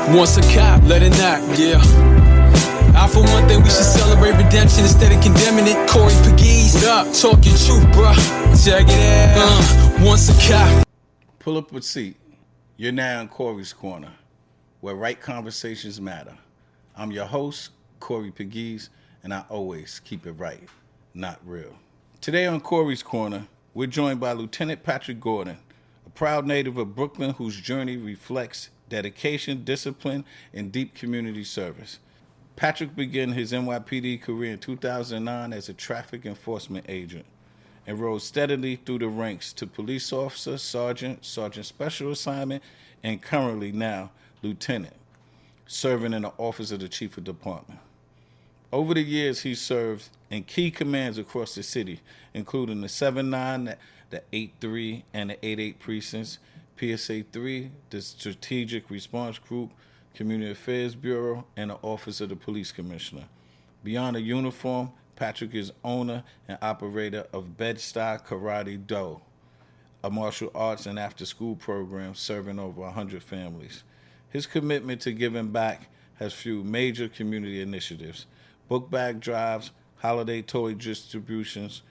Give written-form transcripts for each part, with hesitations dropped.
Once a cop, let it knock, yeah. I for one thing we should celebrate redemption instead of condemning it. Corey Pegues, up, talk your truth, bruh. Check it out. Once a cop. Pull up a seat. You're now in Corey's Corner, where right conversations matter. I'm your host, Corey Pegues, and I always keep it right, not real. Today on Corey's Corner, we're joined by Lieutenant Patrick Gordon, a proud native of Brooklyn whose journey reflects dedication, discipline, and deep community service. Patrick began his NYPD career in 2009 as a traffic enforcement agent and rose steadily through the ranks to police officer, sergeant special assignment, and currently now lieutenant, serving in the office of the chief of department. Over the years, he served in key commands across the city, including the 7-9, the 8-3, and the 8-8 precincts, PSA 3, the Strategic Response Group, Community Affairs Bureau, and the Office of the Police Commissioner. Beyond a uniform, Patrick is owner and operator of Bed-Stuy Karate Do, a martial arts and after-school program serving over 100 families. His commitment to giving back has fueled major community initiatives, book bag drives, holiday toy distributions,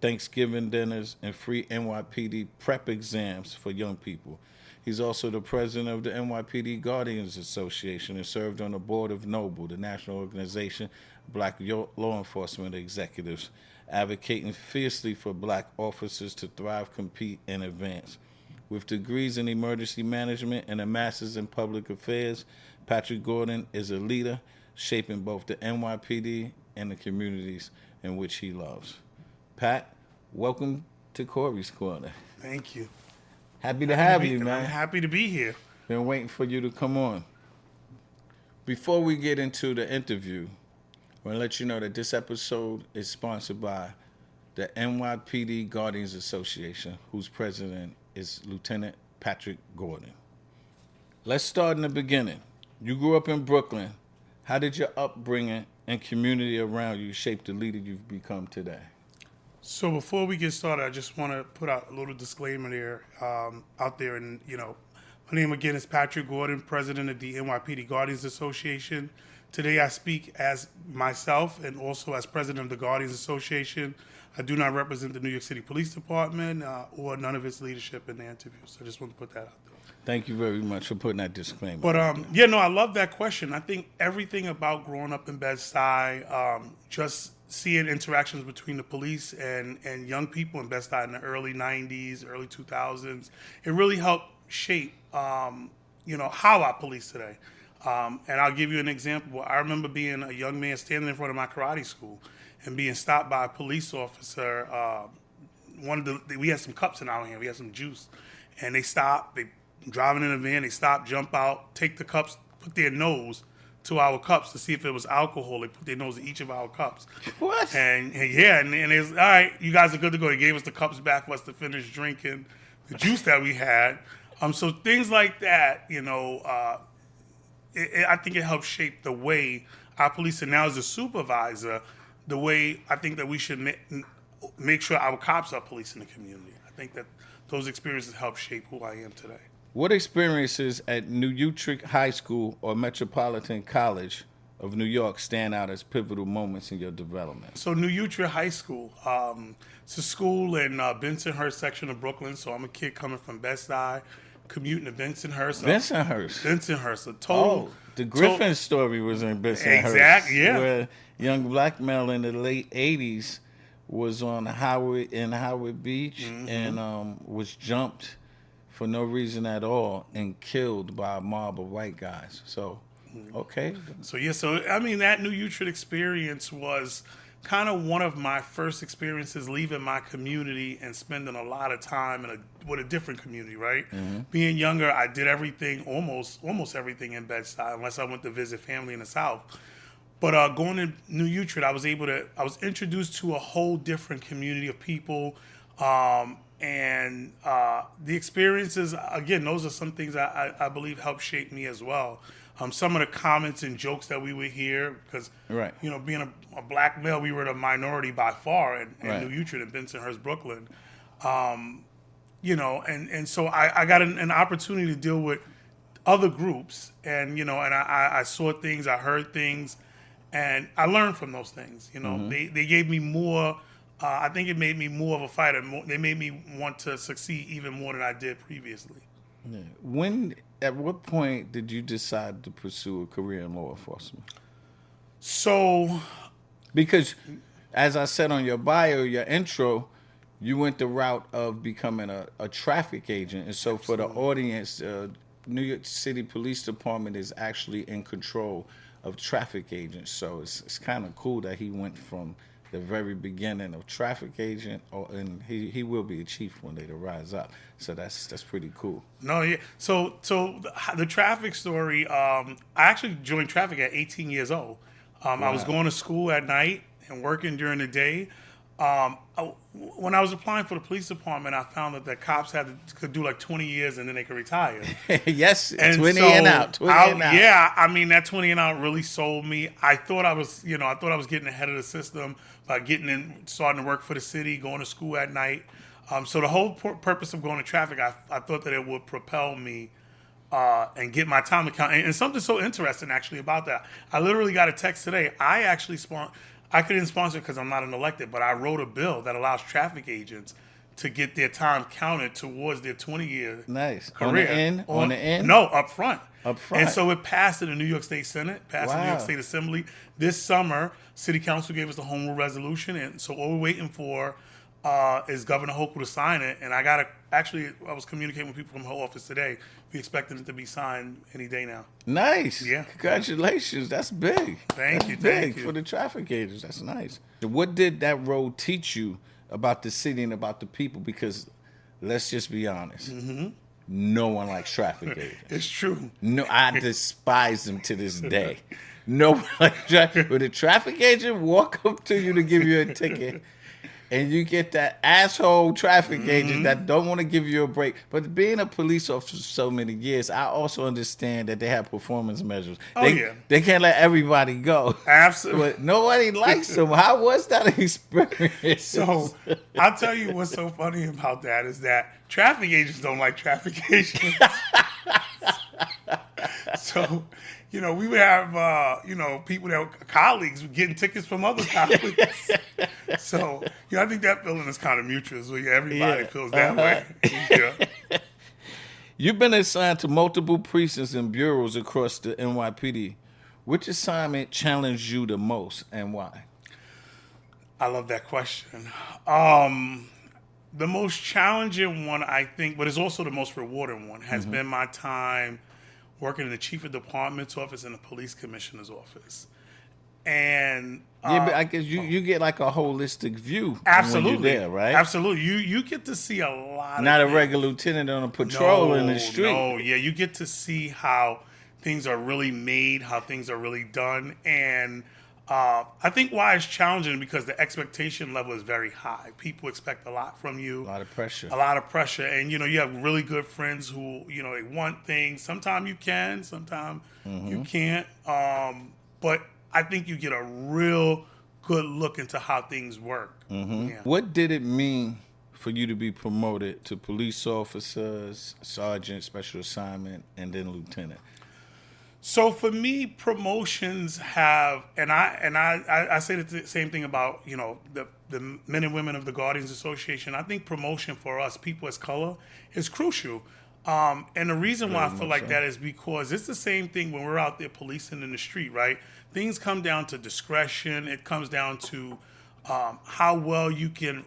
Thanksgiving dinners, and free NYPD prep exams for young people. He's also the president of the NYPD Guardians Association and served on the board of NOBLE, the national organization of Black law enforcement executives, advocating fiercely for Black officers to thrive, compete, and advance. With degrees in emergency management and a master's in public affairs, Patrick Gordon is a leader shaping both the NYPD and the communities in which he loves. Pat, welcome to Corey's Corner. Thank you. Happy to have you, man. I'm happy to be here. Been waiting for you to come on. Before we get into the interview, I want to let you know that this episode is sponsored by the NYPD Guardians Association, whose president is Lieutenant Patrick Gordon. Let's start in the beginning. You grew up in Brooklyn. How did your upbringing and community around you shape the leader you've become today? So before we get started, I just want to put out a little disclaimer there, out there. And, my name again is Patrick Gordon, president of the NYPD Guardians Association. Today I speak as myself and also as president of the Guardians Association. I do not represent the New York City Police Department or none of its leadership in the interview. So I just want to put that out there. Thank you very much for putting that disclaimer. But I love that question. I think everything about growing up in Bed-Stuy, just seeing interactions between the police and young people in Bed-Stuy in the early 90s, early 2000s, it really helped shape, how I police today. And I'll give you an example. I remember being a young man standing in front of my karate school and being stopped by a police officer. We had some cups in our hand. We had some juice. And they stopped. They driving in a van. They stop, jump out, take the cups, put their nose to our cups to see if it was alcohol. They put their nose to each of our cups. What? And it's all right. You guys are good to go. They gave us the cups back for us to finish drinking the juice that we had. So things like that, I think it helps shape the way our police, and now as a supervisor, the way I think that we should make sure our cops are policing the community. I think that those experiences help shape who I am today. What experiences at New Utrecht High School or Metropolitan College of New York stand out as pivotal moments in your development? So New Utrecht High School, it's a school in Bensonhurst section of Brooklyn. So I'm a kid coming from Bed-Stuy, commuting to Bensonhurst. Bensonhurst. The Griffin story was in Bensonhurst. Exactly, yeah. Where young black male in the late 80s was on Howard Beach and was jumped for no reason at all and killed by a mob of white guys. So, okay. So that New Utrecht experience was kind of one of my first experiences leaving my community and spending a lot of time with a different community, right? Mm-hmm. Being younger, I did everything, almost everything in Bed-Stuy, unless I went to visit family in the South. But going to New Utrecht, I was introduced to a whole different community of people. And the experiences, again, those are some things I believe helped shape me as well. Some of the comments and jokes that we would hear, because, being a black male, we were the minority by far in New Utrecht and Bensonhurst, Brooklyn. And so I got an opportunity to deal with other groups, and I saw things, I heard things, and I learned from those things. They gave me more. I think it made me more of a fighter. They made me want to succeed even more than I did previously. Yeah. At what point did you decide to pursue a career in law enforcement? So, because as I said on your bio, your intro, you went the route of becoming a traffic agent. And so for the audience, New York City Police Department is actually in control of traffic agents. So it's kind of cool that he went from the very beginning of traffic agent, and he will be a chief one day to rise up. So that's pretty cool. No, yeah. So the traffic story, I actually joined traffic at 18 years old. Wow. I was going to school at night and working during the day. When I was applying for the police department, I found that the cops could do like 20 years and then they could retire. Yes, and 20 so and out. 20 and out. Yeah, I mean that 20 and out really sold me. I thought I was getting ahead of the system by starting to work for the city, going to school at night. So the whole purpose of going to traffic, I thought that it would propel me and get my time account. And something so interesting actually about that, I literally got a text today. I couldn't sponsor it because I'm not an elected, but I wrote a bill that allows traffic agents to get their time counted towards their 20-year nice career. On the end? No, up front. Up front. And so it passed in the New York State Senate, passed in the New York State Assembly. This summer, City Council gave us the home rule resolution, and so all we're waiting for is Governor Hochul to sign it. And I was communicating with people from her office today. We expecting it to be signed any day now. Nice. Yeah. Congratulations. That's big. Thank you. Big for the traffic agents. That's nice. What did that role teach you about the city and about the people? Because let's just be honest. Mm-hmm. No one likes traffic agents. It's true. No, I despise them to this day. No one likes traffic. When a traffic agent walk up to you to give you a ticket, and you get that asshole traffic agent that don't want to give you a break. But being a police officer for so many years, I also understand that they have performance measures. They can't let everybody go. Absolutely. But nobody likes them. How was that experience? So I'll tell you what's so funny about that is that traffic agents don't like traffic agents. So, we would have, people that were colleagues getting tickets from other colleagues. So, I think that feeling is kind of mutual. So, everybody feels that way. Yeah. You've been assigned to multiple precincts and bureaus across the NYPD. Which assignment challenged you the most and why? I love that question. The most challenging one, I think, but it's also the most rewarding one, has been my time working in the chief of department's office and the police commissioner's office. And but I guess you get like a holistic view. Absolutely. When you're there, right? Absolutely. You get to see a lot Not of a regular lieutenant on a patrol in the street. No, yeah, you get to see how things are really made, how things are really done. And I think why it's challenging because the expectation level is very high. People expect a lot from you. A lot of pressure. And, you have really good friends who, they want things. Sometimes you can, sometimes you can't. But I think you get a real good look into how things work. Yeah. What did it mean for you to be promoted to police officers, sergeant, special assignment, and then lieutenant? So for me, promotions have, and I say the same thing about the men and women of the Guardians Association. I think promotion for us people as color is crucial, and the reason why I feel like that is because it's the same thing when we're out there policing in the street, right? Things come down to discretion. It comes down to how well you can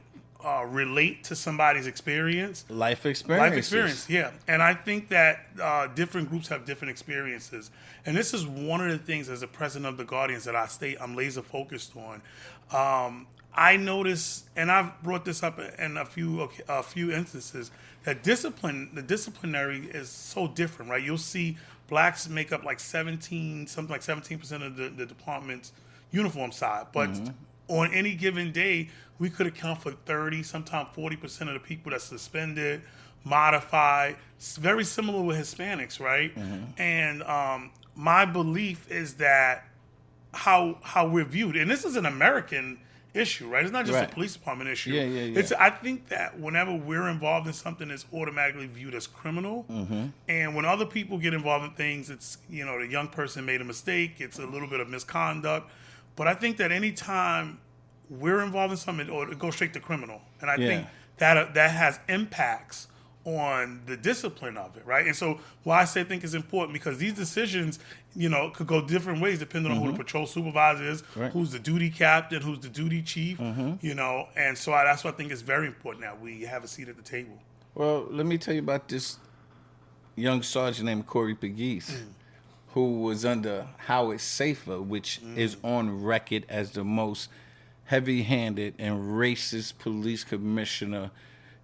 relate to somebody's experience. Life experience, yeah. And I think that different groups have different experiences. And this is one of the things as a president of the Guardians that I'm laser focused on. I notice, and I've brought this up in a few instances, that the disciplinary is so different, right? You'll see blacks make up like 17% of the department's uniform side. But on any given day, we could account for 30, sometimes 40% of the people that's suspended, modified. It's very similar with Hispanics, right? And my belief is that how we're viewed, and this is an American issue, right? It's not just a police department issue. Yeah. I think that whenever we're involved in something, it's automatically viewed as criminal. And when other people get involved in things, it's, the young person made a mistake. It's a little bit of misconduct. But I think that anytime we're involved in something, it goes straight to criminal. And I think that has impacts on the discipline of it, right? And so why I think it's important, because these decisions, could go different ways depending on who the patrol supervisor is, who's the duty captain, who's the duty chief, and so that's why I think it's very important that we have a seat at the table. Well, let me tell you about this young sergeant named Corey Pegues, who was under Howard Safer, which is on record as the most heavy-handed and racist police commissioner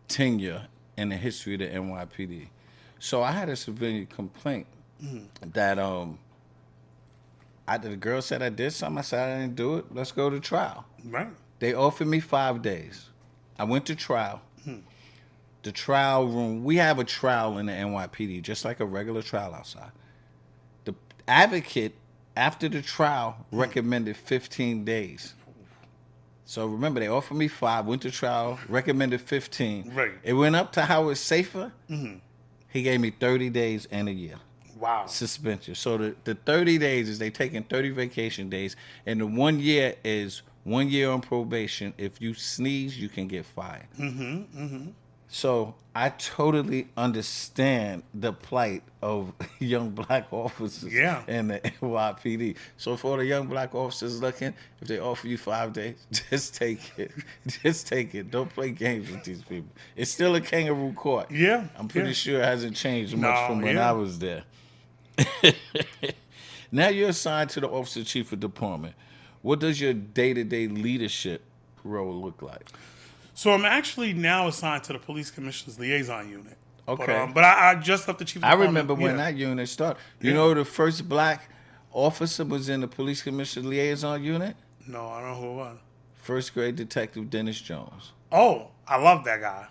tenure in the history of the NYPD. So I had a civilian complaint that the girl said I did something. I said I didn't do it. Let's go to trial. Right. They offered me 5 days. I went to trial. The trial room, we have a trial in the NYPD, just like a regular trial outside. The advocate, after the trial, recommended 15 days. So remember, they offered me 5, went to trial, recommended 15. Right. It went up to Howard Safer. He gave me 30 days and a year. Wow. Suspension. So the 30 days is they taking 30 vacation days, and the 1 year is 1 year on probation. If you sneeze, you can get fired. So I totally understand the plight of young black officers in the NYPD. So for all the young black officers looking, if they offer you 5 days, just take it. Just take it. Don't play games with these people. It's still a kangaroo court. Yeah. I'm pretty sure it hasn't changed much from when I was there. Now you're assigned to the officer chief of department. What does your day-to-day leadership role look like? So I'm actually now assigned to the police commissioner's liaison unit. Okay. But I just left the chief of department. I remember when that unit started. You know the first black officer was in the police commissioner's liaison unit? No, I don't know who it was. First grade detective Dennis Jones. Oh, I love that guy.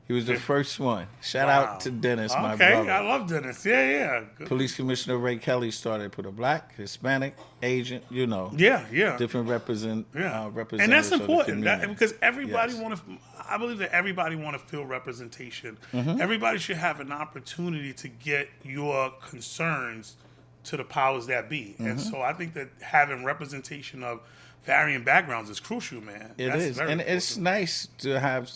He was the first one. Shout out to Dennis, my brother. Okay, I love Dennis. Yeah. Good. Police Commissioner Ray Kelly started put a black, Hispanic, Asian, Yeah. different representatives. And that's important because I believe that everybody want to feel representation. Everybody should have an opportunity to get your concerns to the powers that be. And so I think that having representation of varying backgrounds is crucial, man. It is. And it's nice to have,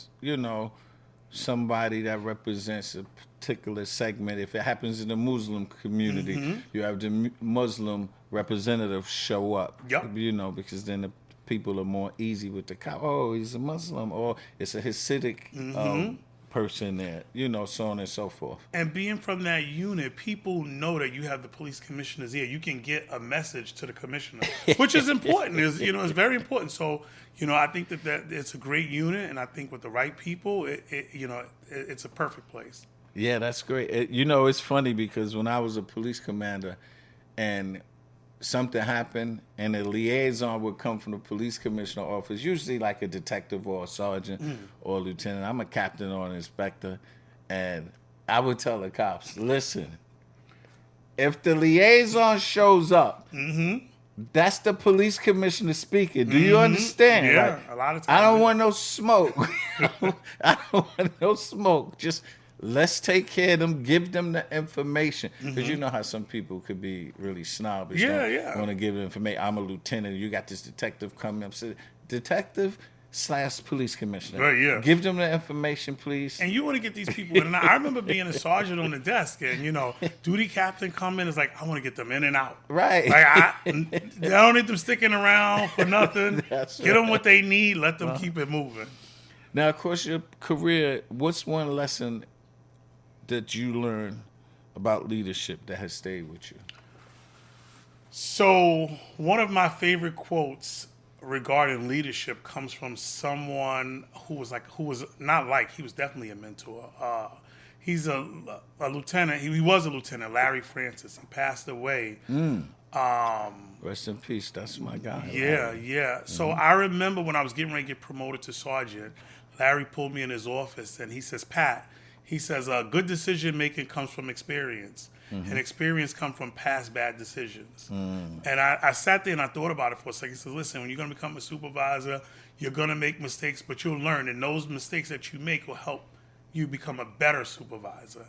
somebody that represents a particular segment. If it happens in the Muslim community, you have the Muslim representative show up. Yep. Because then the people are more easy with the cop. Oh, he's a Muslim, or it's a Hasidic person there, so on and so forth. And being from that unit, people know that you have the police commissioner's ear. You can get a message to the commissioner, which is important. It's very important. So, I think that it's a great unit, and I think with the right people, it's a perfect place. Yeah, that's great. It's funny because when I was a police commander and something happened and a liaison would come from the police commissioner office, usually like a detective or a sergeant or a lieutenant. I'm a captain or an inspector, and I would tell the cops, listen, if the liaison shows up, that's the police commissioner speaking. Do you understand? Yeah, a lot of times. I don't want no smoke. I don't want no smoke. Just let's take care of them, give them the information. Because you know how some people could be really snobbish. Want to give them information. I'm a lieutenant. You got this detective coming up. So, detective / police commissioner. Right, yeah. Give them the information, please. And you want to get these people in and out. I remember being a sergeant on the desk, and, duty captain come in. It's like, I want to get them in and out. Right. Like, I don't need them sticking around for nothing. Get them what they need. Let them keep it moving. Now, of course, your career, what's one lesson that you learned about leadership that has stayed with you? So one of my favorite quotes regarding leadership comes from someone who was definitely a mentor. He's a lieutenant. He was a lieutenant, Larry Francis. He passed away. Rest in peace. That's my guy. Yeah. So I remember when I was getting ready to get promoted to sergeant, Larry pulled me in his office and he says, Pat, He says, good decision making comes from experience, and experience comes from past bad decisions. And I sat there and I thought about it for a second. He says, listen, when you're going to become a supervisor, you're going to make mistakes, but you'll learn, and those mistakes that you make will help you become a better supervisor.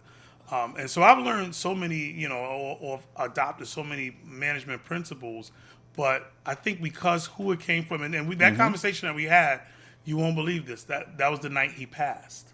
And so I've learned so many, or adopted so many management principles, but I think because who it came from, and that conversation that we had, you won't believe this, that was the night he passed.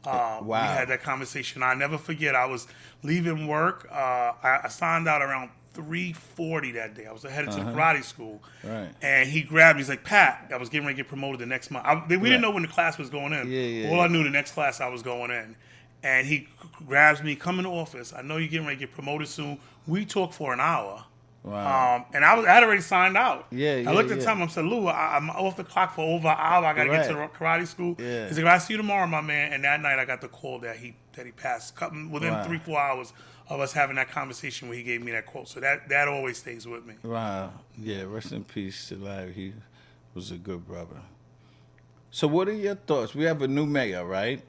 Wow. We had that conversation. I never forget. I was leaving work. I signed out around 3:40 that day. I was headed to the karate school. Right. And he grabbed me. He's like, Pat, I was getting ready to get promoted the next month. We didn't know when the class was going in. All I knew, the next class I was going in. And he grabs me, come in the office. I know you're getting ready to get promoted soon. We talked for an hour. Wow. And I had already signed out. I looked at the time. I said, Lou, I'm off the clock for over an hour. I got to get to the karate school. He's like, I'll see you tomorrow, my man. And that night I got the call that he passed. Within 3-4 hours of us having that conversation where he gave me that quote. So that always stays with me. Wow. Yeah, rest in peace to Larry. He was a good brother. So what are your thoughts? We have a new mayor, right?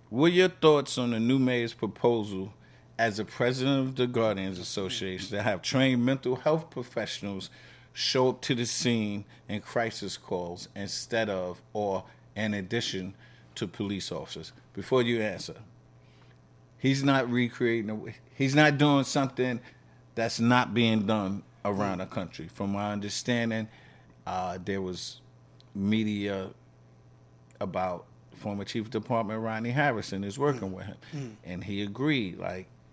What are your thoughts on the new mayor's proposal as a president of the Guardians Association to have trained mental health professionals show up to the scene in crisis calls instead of or in addition to police officers? Before you answer, he's not recreating, he's not doing something that's not being done around the country. From my understanding, there was media about former Chief of Department Rodney Harrison is working with him. And he agreed,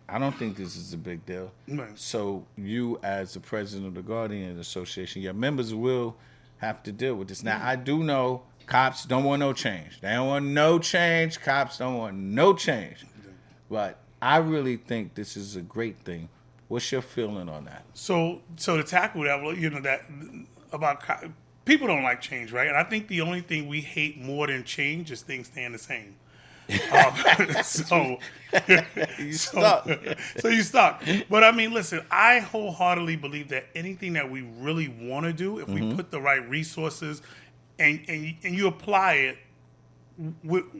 I don't think this is a big deal. Right. So you, as the president of the Guardians Association, your members will have to deal with this. Now, I do know cops don't want no change. They don't want no change. Cops don't want no change. But I really think this is a great thing. What's your feeling on that? So to tackle that, that about people don't like change, right? And I think the only thing we hate more than change is things staying the same. So you stuck. But I mean, listen, I wholeheartedly believe that anything that we really want to do, if we put the right resources and you apply it,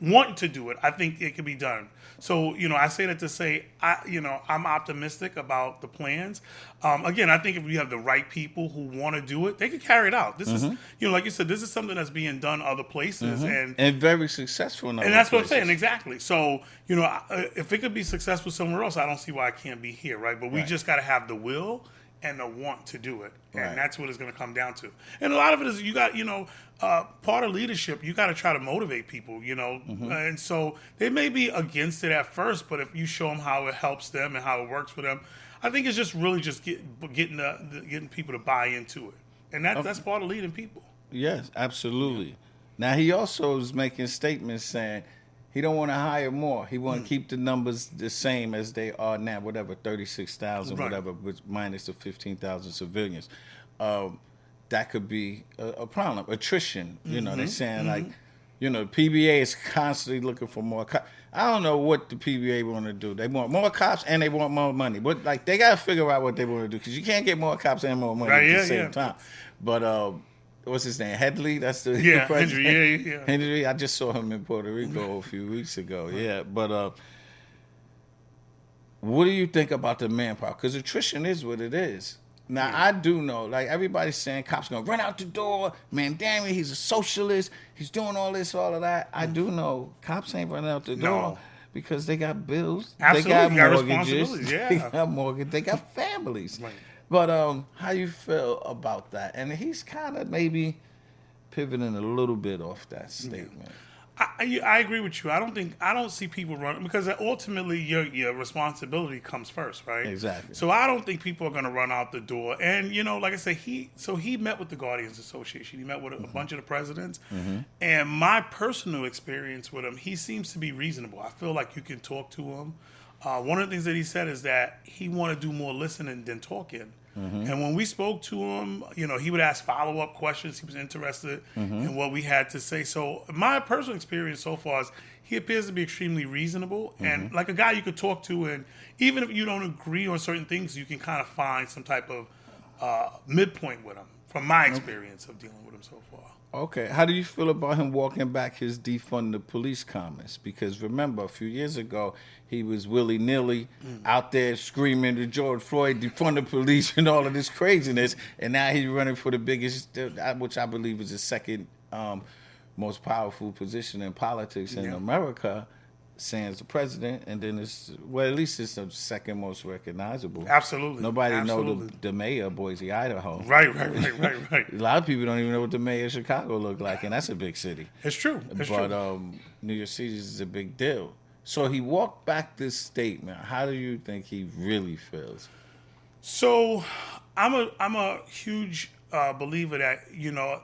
want to do it, I think it can be done. So, I say that to say, I'm optimistic about the plans. Again, I think if you have the right people who want to do it, they can carry it out. This is, like you said, this is something that's being done other places and very successful in other and that's places. what I'm saying, exactly. So, if it could be successful somewhere else, I don't see why it can't be here, right? But we just got to have the will and the want to do it. And that's what it's going to come down to. And a lot of it is you got, part of leadership, you got to try to motivate people, And so they may be against it at first, but if you show them how it helps them and how it works for them, I think it's just really just getting people to buy into it. And that's part of leading people. Yes, absolutely. Now, he also is making statements saying he don't want to hire more. He want to keep the numbers the same as they are now, whatever, 36,000, whatever, minus the 15,000 civilians. That could be a problem. Attrition, they're saying PBA is constantly looking for more cops. I don't know what the PBA want to do. They want more cops and they want more money. But they got to figure out what they want to do because you can't get more cops and more money at the same time. But what's his name? Headley? That's the president. Henry. I just saw him in Puerto Rico a few weeks ago. Yeah, but what do you think about the manpower? Because attrition is what it is. Now, I do know, everybody's saying cops going to run out the door. Man, damn it, he's a socialist. He's doing all this, all of that. I do know cops ain't running out the door because they got bills. Absolutely. They got responsibilities. Yeah. They got mortgages. They got families. Right. But how you feel about that? And he's kind of maybe pivoting a little bit off that statement. I agree with you. I don't see people running because ultimately your responsibility comes first, right? Exactly. So I don't think people are going to run out the door. And like I said, he met with the Guardians Association. He met with a bunch of the presidents. And my personal experience with him, he seems to be reasonable. I feel like you can talk to him. One of the things that he said is that he want to do more listening than talking. And when we spoke to him, he would ask follow-up questions. He was interested in what we had to say. So my personal experience so far is he appears to be extremely reasonable and like a guy you could talk to. And even if you don't agree on certain things, you can kind of find some type of midpoint with him from my experience of dealing with him so far. Okay, how do you feel about him walking back his defund the police comments? Because remember, a few years ago, he was willy-nilly out there screaming to George Floyd, defund the police and all of this craziness, and now he's running for the biggest, which I believe is the second most powerful position in politics in America, sans the president, and then at least it's the second most recognizable. Absolutely. Nobody know the mayor of Boise, Idaho. Right. A lot of people don't even know what the mayor of Chicago looked like, and that's a big city. It's true. But New York City is a big deal. So he walked back this statement. How do you think he really feels? So I'm a huge believer that,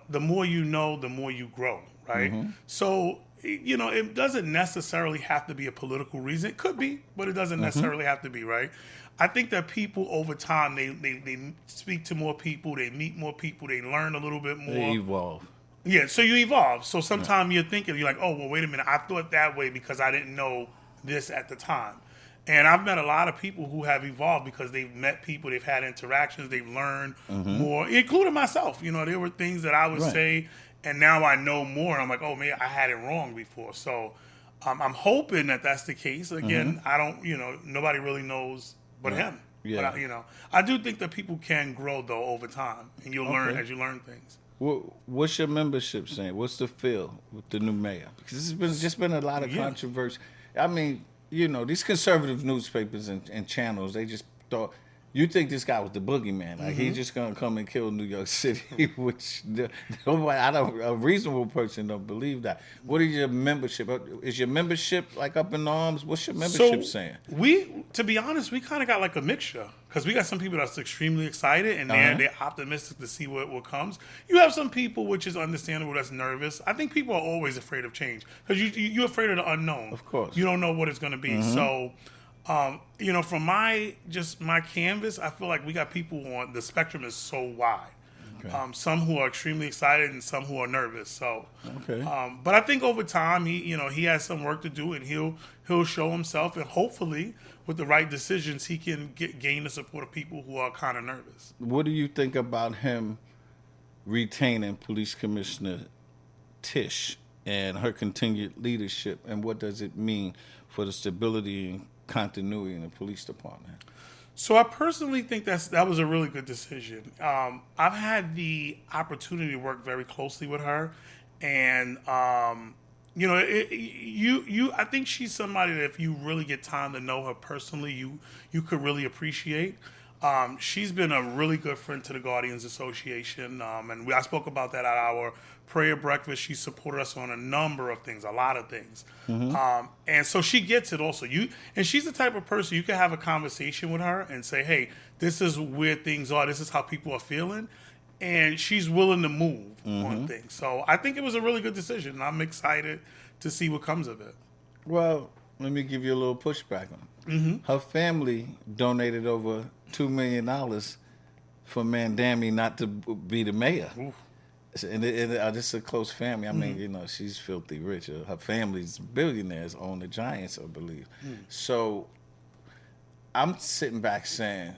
the more you know, the more you grow, right? So, it doesn't necessarily have to be a political reason. It could be, but it doesn't necessarily have to be, right? I think that people over time, they speak to more people, they meet more people, they learn a little bit more. They evolve. Yeah, so you evolve. So sometimes you're like, oh, well, wait a minute, I thought that way because I didn't know this at the time. And I've met a lot of people who have evolved because they've met people, they've had interactions, they've learned more, including myself. There were things that I would say, and now I know more. I'm like, oh, man, I had it wrong before. So I'm hoping that that's the case. Again, I don't, nobody really knows but him. Yeah. But, I do think that people can grow, though, over time. And you'll learn as you learn things. What's your membership saying? What's the feel with the new mayor? Because there's just been a lot of controversy. I mean, these conservative newspapers and channels, they just thought, you think this guy was the boogeyman. Like, he's just going to come and kill New York City, which a reasonable person don't believe that. What is your membership? Is your membership, like, up in arms? What's your membership saying? To be honest, we kind of got, like, a mixture. Because we got some people that's extremely excited, and they're optimistic to see what comes. You have some people, which is understandable, that's nervous. I think people are always afraid of change. Because you're afraid of the unknown. Of course. You don't know what it's going to be. So... from my canvas, I feel like we got people on the spectrum is so wide. Okay. Some who are extremely excited and some who are nervous. So, but I think over time he has some work to do and he'll show himself, and hopefully with the right decisions he can gain the support of people who are kind of nervous. What do you think about him retaining Police Commissioner Tisch and her continued leadership, and what does it mean for the stability and continuity in the police department? So I personally think that was a really good decision. I've had the opportunity to work very closely with her, and I think she's somebody that if you really get time to know her personally, you could really appreciate. She's been a really good friend to the Guardians Association, and I spoke about that at our prayer breakfast. She supported us on a number of things, a lot of things. And so she gets it also. And she's the type of person you can have a conversation with her and say, hey, this is where things are. This is how people are feeling. And she's willing to move on things. So I think it was a really good decision. And I'm excited to see what comes of it. Well, let me give you a little pushback on it. Her family donated over $2 million for Mandami not to be the mayor. Oof. And this is a close family. I mean, she's filthy rich. Her family's billionaires, own the Giants, I believe. So I'm sitting back saying,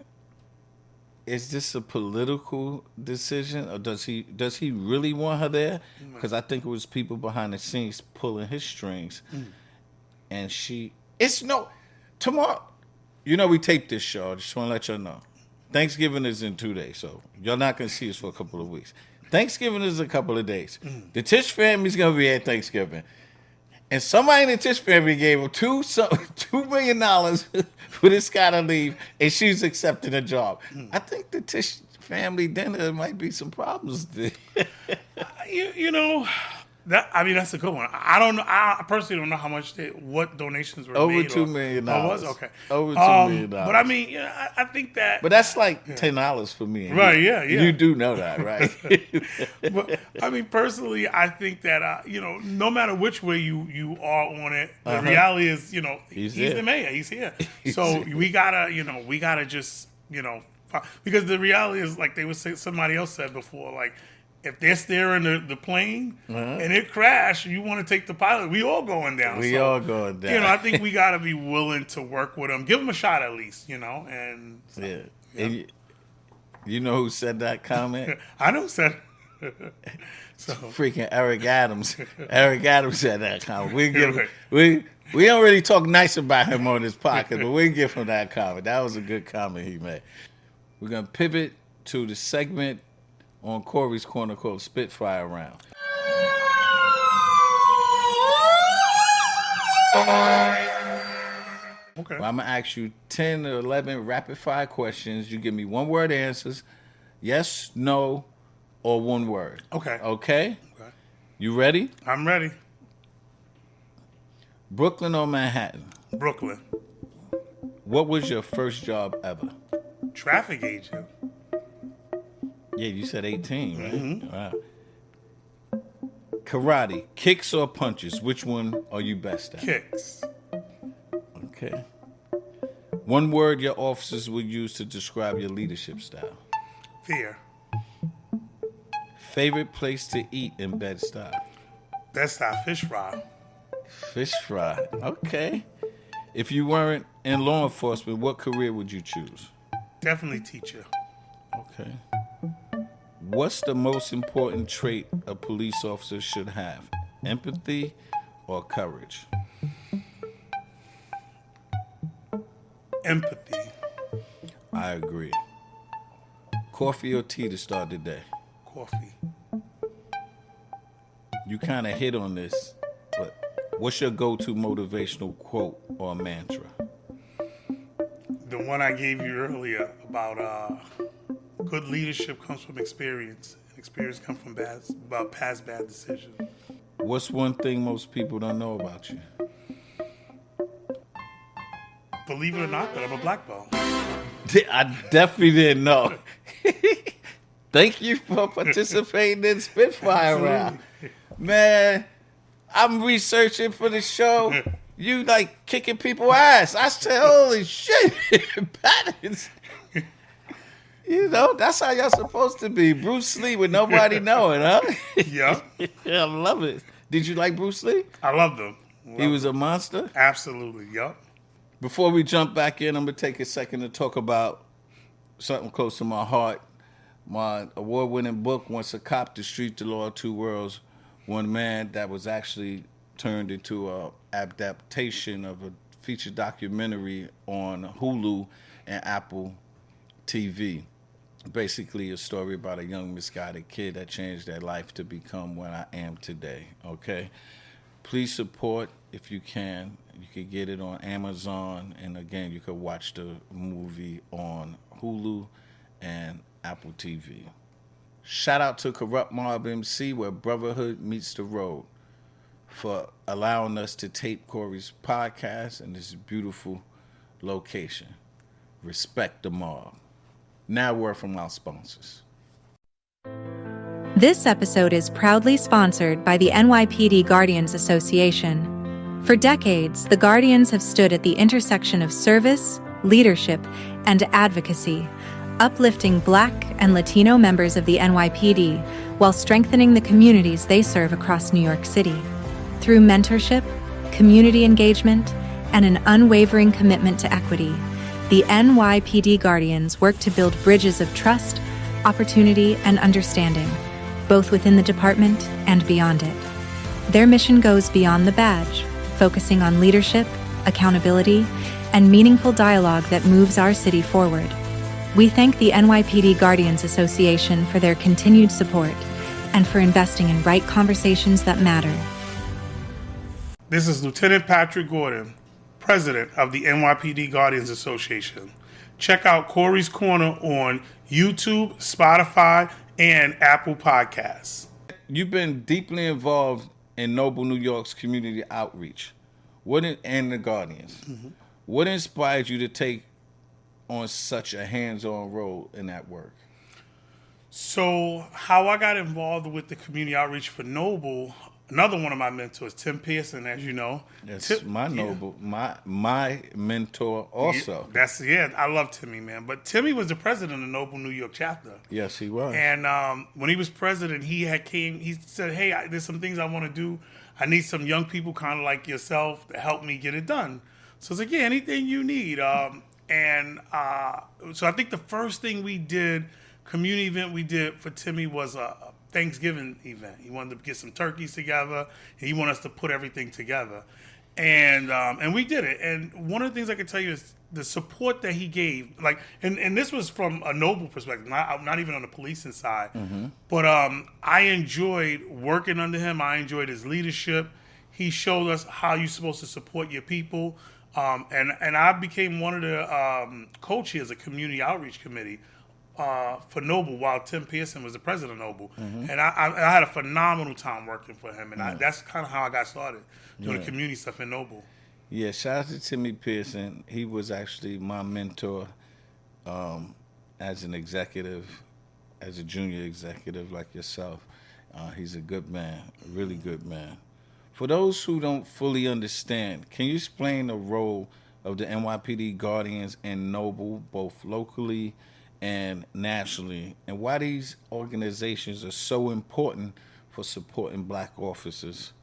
is this a political decision, or does he really want her there? Because I think it was people behind the scenes pulling his strings. And tomorrow, we taped this show. I just want to let y'all know. Thanksgiving is in 2 days, so you're not going to see us for a couple of weeks. Thanksgiving is a couple of days. The Tisch family's going to be at Thanksgiving. And somebody in the Tisch family gave him $2 million for this guy to leave, and she's accepting a job. I think the Tisch family dinner might be some problems there. That's a good one. I don't know. I personally don't know how much what donations were over made. $2 million. Oh, was okay. Over $2 million. But I think that. But that's like $10 for me. Right? Yeah. You do know that, right? But personally, I think that no matter which way you are on it, the reality is he's the mayor. He's here. So we gotta just because the reality is, like somebody else said before, like, if they're steering the plane and it crashed, you want to take the pilot. We all going down. All going down. I think we got to be willing to work with them. Give them a shot at least, and... You know who said that comment? I know who said so. Freaking Eric Adams. Eric Adams said that comment. We don't really talk nice about him on this podcast, but we give him that comment. That was a good comment he made. We're going to pivot to the segment on Corey's Corner called Spitfire Round. Okay. Well, I'm going to ask you 10 or 11 rapid-fire questions. You give me one-word answers, yes, no, or one word. Okay. Okay? You ready? I'm ready. Brooklyn or Manhattan? Brooklyn. What was your first job ever? Traffic agent. Yeah, you said 18, right? Mm-hmm. Wow. Karate, kicks or punches? Which one are you best at? Kicks. Okay. One word your officers would use to describe your leadership style. Fear. Favorite place to eat in Bed-Stuy? Bed-Stuy fish fry. Fish fry. Okay. If you weren't in law enforcement, what career would you choose? Definitely teacher. Okay. What's the most important trait a police officer should have? Empathy or courage? Empathy. I agree. Coffee or tea to start the day? Coffee. You kind of hit on this, but what's your go-to motivational quote or mantra? The one I gave you earlier about good leadership comes from experience. And experience comes from past bad decisions. What's one thing most people don't know about you? Believe it or not, that I'm a black belt. I definitely didn't know. Thank you for participating in Spitfire Round. Man, I'm researching for the show. You like kicking people's ass. I said, holy shit. Patterns. You know, that's how y'all supposed to be. Bruce Lee with nobody knowing, huh? Yeah. I love it. Did you like Bruce Lee? I loved him. He was a monster? Absolutely, yup. Before we jump back in, I'm going to take a second to talk about something close to my heart. My award-winning book, Once a Cop, The Street, The Law, Two Worlds, one man that was actually turned into an adaptation of a feature documentary on Hulu and Apple TV. Basically a story about a young misguided kid that changed their life to become what I am today, okay? Please support if you can. You can get it on Amazon, and again, you can watch the movie on Hulu and Apple TV. Shout out to Corrupt Mob MC, where Brotherhood meets the road, for allowing us to tape Corey's podcast in this beautiful location. Respect the mob. Now, word from our sponsors. This episode is proudly sponsored by the NYPD Guardians Association. For decades, the Guardians have stood at the intersection of service, leadership, and advocacy, uplifting Black and Latino members of the NYPD while strengthening the communities they serve across New York City. Through mentorship, community engagement, and an unwavering commitment to equity, the NYPD Guardians work to build bridges of trust, opportunity, and understanding, both within the department and beyond it. Their mission goes beyond the badge, focusing on leadership, accountability, and meaningful dialogue that moves our city forward. We thank the NYPD Guardians Association for their continued support and for investing in right conversations that matter. This is Lieutenant Patrick Gordon, President of the NYPD Guardians Association. Check out Corey's Corner on YouTube, Spotify, and Apple Podcasts. You've been deeply involved in Noble, New York's community outreach and the Guardians. Mm-hmm. What inspired you to take on such a hands-on role in that work? So how I got involved with the community outreach for Noble, another one of my mentors, Tim Pearson, as you know. That's my mentor also. I love Timmy, man. But Timmy was the president of Noble New York chapter. Yes, he was. And when he was president, he said, hey, there's some things I want to do. I need some young people kind of like yourself to help me get it done. So it's like, yeah, anything you need. So I think the first thing we did community event we did for Timmy was a Thanksgiving event. He wanted to get some turkeys together, and he wanted us to put everything together. And we did it. And one of the things I can tell you is the support that he gave, like, and this was from a noble perspective, not even on the policing side. But I enjoyed working under him. I enjoyed his leadership. He showed us how you're supposed to support your people. And I became one of the co-chairs of community outreach committee for Noble while Tim Pearson was the president of Noble. And I had a phenomenal time working for him. And that's kind of how I got started doing the community stuff in Noble. Yeah, shout out to Timmy Pearson. He was actually my mentor as an executive, as a junior executive like yourself. He's a good man, a really good man. For those who don't fully understand, can you explain the role of the NYPD Guardians and Noble, both locally and nationally, and why these organizations are so important for supporting Black officers,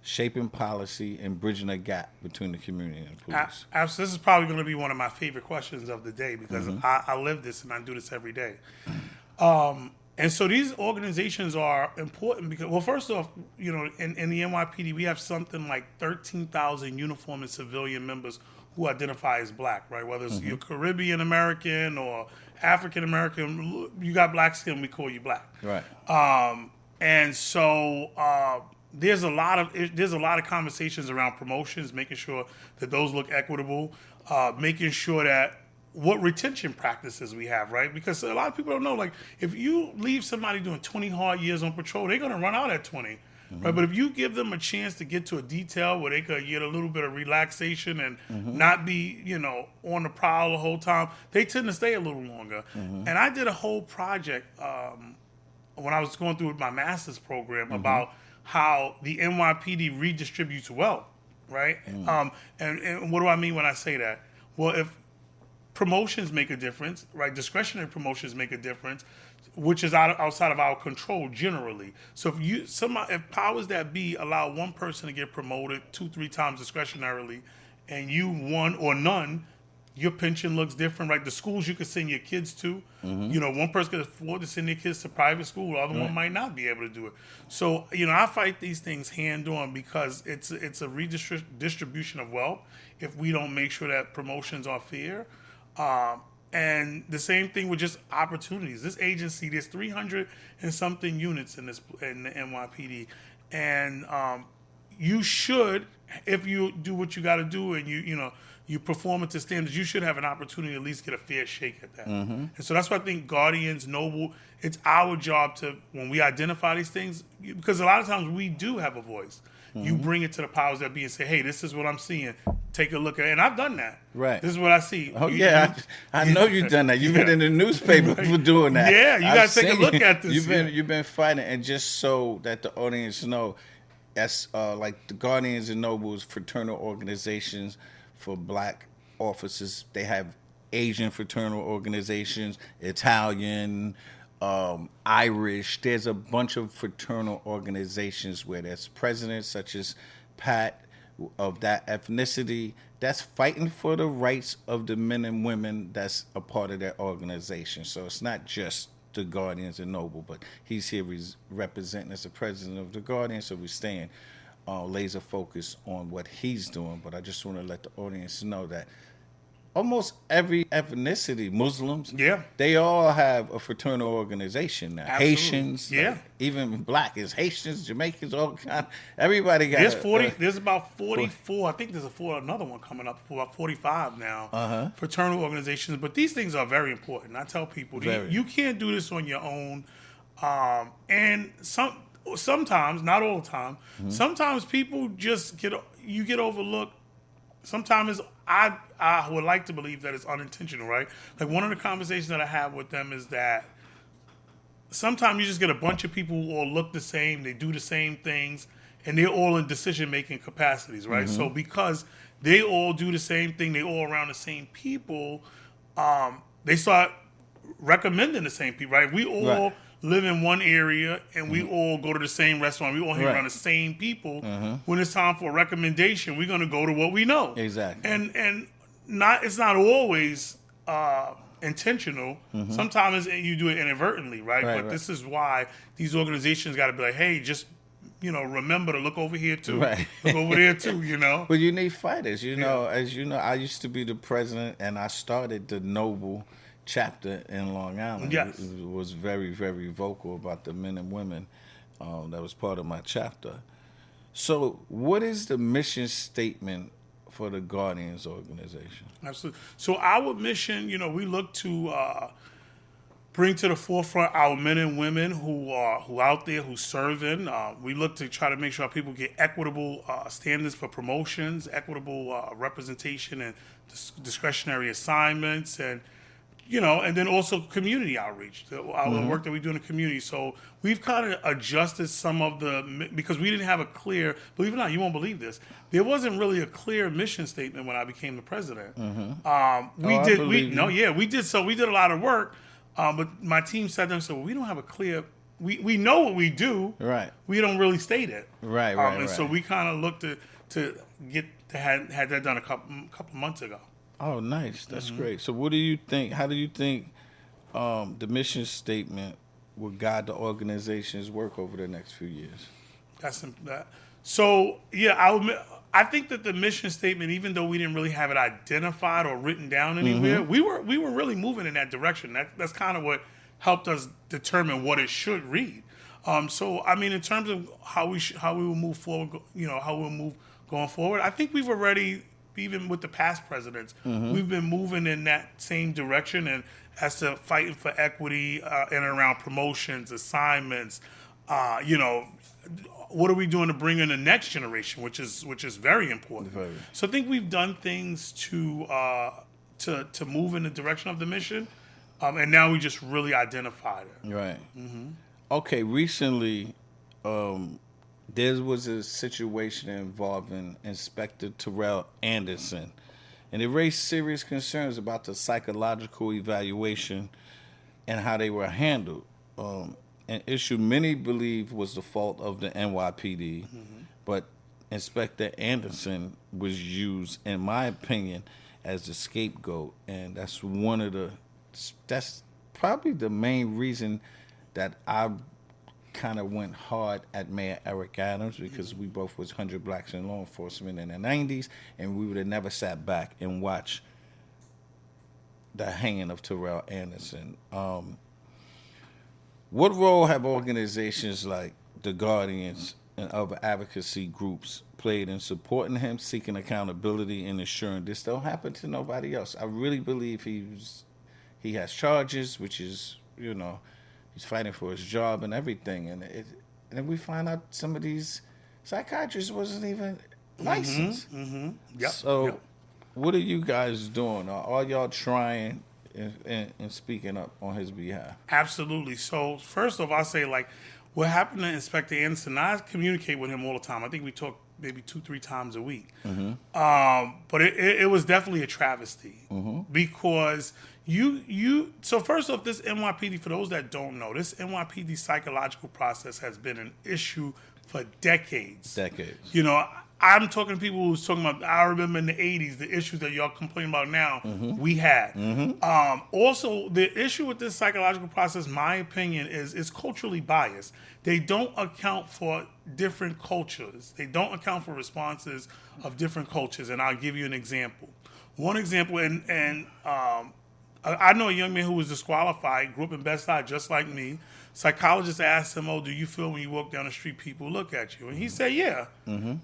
shaping policy, and bridging a gap between the community and police? Absolutely. This is probably going to be one of my favorite questions of the day because I live this and I do this every day. And so these organizations are important because, well, first off, you know, in the NYPD, we have something like 13,000 uniformed and civilian members who identify as Black, right? Whether it's you're Caribbean American or African American, you got Black skin, we call you Black. Right. And so there's a lot of conversations around promotions, making sure that those look equitable, making sure that what retention practices we have, right? Because a lot of people don't know, like, if you leave somebody doing 20 hard years on patrol, they're going to run out at 20, right? But if you give them a chance to get to a detail where they could get a little bit of relaxation and not be, you know, on the prowl the whole time, they tend to stay a little longer. And I did a whole project when I was going through my master's program about how the NYPD redistributes wealth, right? And what do I mean when I say that? Well, if promotions make a difference, right? Discretionary promotions make a difference, which is outside of our control generally. So if powers that be allow one person to get promoted 2-3 times discretionarily, and you one or none, your pension looks different, right? The schools you could send your kids to, you know, one person could afford to send their kids to private school, the other one might not be able to do it. So, you know, I fight these things hand on because it's a redistribution of wealth if we don't make sure that promotions are fair. And the same thing with just opportunities. This agency, there's 300 and something units in the NYPD, and you should, if you do what you got to do and you perform it to standards, you should have an opportunity to at least get a fair shake at that. And so that's why I think Guardians, Noble, it's our job to, when we identify these things, because a lot of times we do have a voice. You bring it to the powers that be and say, hey, this is what I'm seeing. Take a look at it. And I've done that. Right. This is what I see. Oh, I know you've done that. You've been in the newspaper for doing that. Yeah, you got to take a look at this. You've been fighting. And just so that the audience know, that's like the Guardians and Nobles fraternal organizations for Black officers. They have Asian fraternal organizations, Italian, Irish. There's a bunch of fraternal organizations where there's presidents such as Pat of that ethnicity that's fighting for the rights of the men and women that's a part of that organization. So it's not just the Guardians and Noble, but he's here representing as the president of the Guardians, so we're staying laser focused on what he's doing. But I just want to let the audience know that almost every ethnicity, Muslims, they all have a fraternal organization now. Absolutely. Haitians, like, even Black is Haitians, Jamaicans, all kind. Everybody got. There's about 44. I think there's another one coming up for about 45 now. Fraternal organizations, but these things are very important. I tell people you can't do this on your own, and sometimes, not all the time. Sometimes people just get overlooked. Sometimes I would like to believe that it's unintentional, right? Like one of the conversations that I have with them is that sometimes you just get a bunch of people who all look the same, they do the same things, and they're all in decision-making capacities, right? So because they all do the same thing, they all around the same people, they start recommending the same people, right? We all live in one area and we all go to the same restaurant. We all hang around the same people. When it's time for a recommendation, we're going to go to what we know. Exactly. And it's not always intentional. Sometimes you do it inadvertently, right? But this is why these organizations got to be like, hey, just remember to look over here too, look over there too. But you need fighters. As you know, I used to be the president, and I started the Noble chapter in Long Island. Yes. It was very, very vocal about the men and women. That was part of my chapter. So, what is the mission statement for the Guardians organization? Absolutely. So our mission, we look to bring to the forefront our men and women who out there who serving. We look to try to make sure people get equitable standards for promotions, equitable representation and discretionary assignments, and and then also community outreach, our work that we do in the community. So we've kind of adjusted some of because we didn't have a clear, believe it or not, you won't believe this, there wasn't really a clear mission statement when I became the president. We did a lot of work, but my team said to them, so we don't have a clear, we know what we do, right? We don't really state it, right. So we kind of looked to had that done a couple months ago. Oh, nice. That's great. So what do you think? How do you think the mission statement will guide the organization's work over the next few years? I think that the mission statement, even though we didn't really have it identified or written down anywhere, we were really moving in that direction. That's kind of what helped us determine what it should read. In terms of how we will move forward, how we'll move going forward, I think we've already, even with the past presidents, we've been moving in that same direction, and as to fighting for equity and around promotions, assignments, what are we doing to bring in the next generation, which is very important. Very. So I think we've done things to move in the direction of the mission, and now we just really identified it. Right. Okay. Recently, there was a situation involving Inspector Terrell Anderson, and it raised serious concerns about the psychological evaluation and how they were handled. An issue many believe was the fault of the NYPD, but Inspector Anderson was used, in my opinion, as the scapegoat, and that's probably the main reason that I kind of went hard at Mayor Eric Adams, because we both was 100 Blacks in law enforcement in the 90s, and we would have never sat back and watched the hanging of Terrell Anderson. What role have organizations like the Guardians and other advocacy groups played in supporting him, seeking accountability, and ensuring this don't happen to nobody else? I really believe he has charges, which is, he's fighting for his job and everything. And then we find out some of these psychiatrists wasn't even licensed. What are you guys doing? Are y'all trying and speaking up on his behalf? Absolutely. So first off, I'll say, what happened to Inspector Anderson, I communicate with him all the time. I think we talk maybe 2-3 times a week. But it was definitely a travesty, because so first off, this NYPD, for those that don't know, this NYPD psychological process has been an issue for decades. I'm talking to people who's talking about, I remember in the 80s, the issues that y'all complain about now, we had. Also, the issue with this psychological process, my opinion, is it's culturally biased. They don't account for different cultures. They don't account for responses of different cultures. And I'll give you an example. One example, and I know a young man who was disqualified, grew up in Bed-Stuy just like me. Psychologist asked him, do you feel when you walk down the street people look at you? And he said, yeah.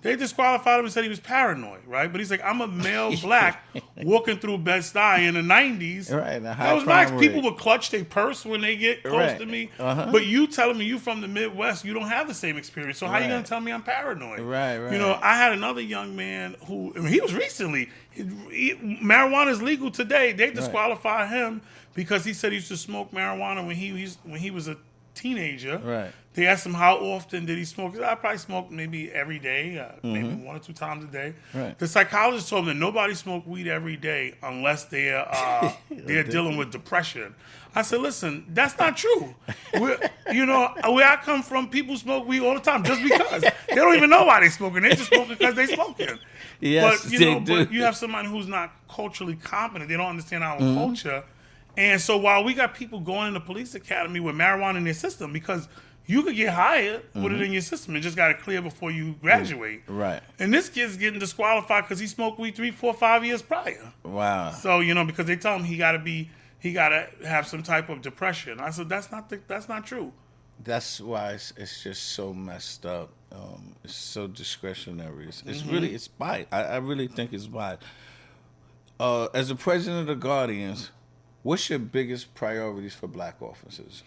They disqualified him and said he was paranoid, right? But he's like, I'm a male black walking through Bed-Stuy in the 90s. Right. That was nice. People would clutch their purse when they get close to me. But you telling me you from the Midwest, you don't have the same experience. So how you going to tell me I'm paranoid? Right. I had another young man who, he was recently, marijuana is legal today. They disqualified him because he said he used to smoke marijuana when he was a teenager. Right. They asked him how often did he smoke. He said, I probably smoke maybe every day, maybe 1 or 2 times a day. Right. The psychologist told him that nobody smokes weed every day unless they're dealing with depression. I said, listen, that's not true. Where I come from, people smoke weed all the time just because. They don't even know why they smoking. They just smoke because they smoking. Yes, but you have somebody who's not culturally competent. They don't understand our culture. And so while we got people going in the police academy with marijuana in their system, because you could get hired with it in your system, it just got to clear before you graduate. Right. And this kid's getting disqualified because he smoked weed 3, 4, 5 years prior. Wow. So, because they tell him he got to have some type of depression. I said, that's not true. That's why it's just so messed up. It's so discretionary. It's really, it's biased. I really think it's biased. As the president of the Guardians, what's your biggest priorities for black officers?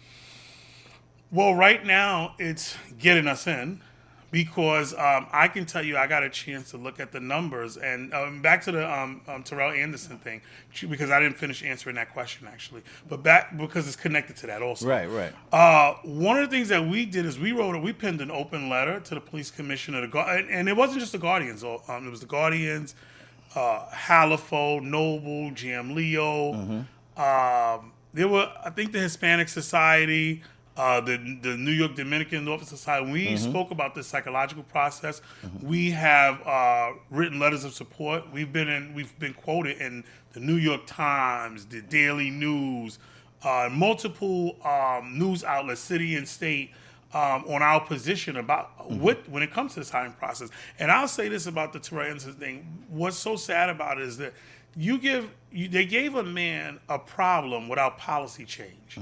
Well, right now, it's getting us in, because I can tell you I got a chance to look at the numbers. And back to the Terrell Anderson thing, because I didn't finish answering that question, actually. But back, because it's connected to that also. Right. One of the things that we did is we penned an open letter to the police commissioner, and it wasn't just the Guardians. It was the Guardians, Halifo, Noble, Jam Leo. There were, I think, the Hispanic Society, the New York Dominican North Society. We spoke about this psychological process. We have written letters of support. We've been quoted in the New York Times, the Daily News, multiple news outlets, city and state, on our position about when it comes to this hiring process. And I'll say this about the Terrell Anderson thing. What's so sad about it is that they gave a man a problem without policy change,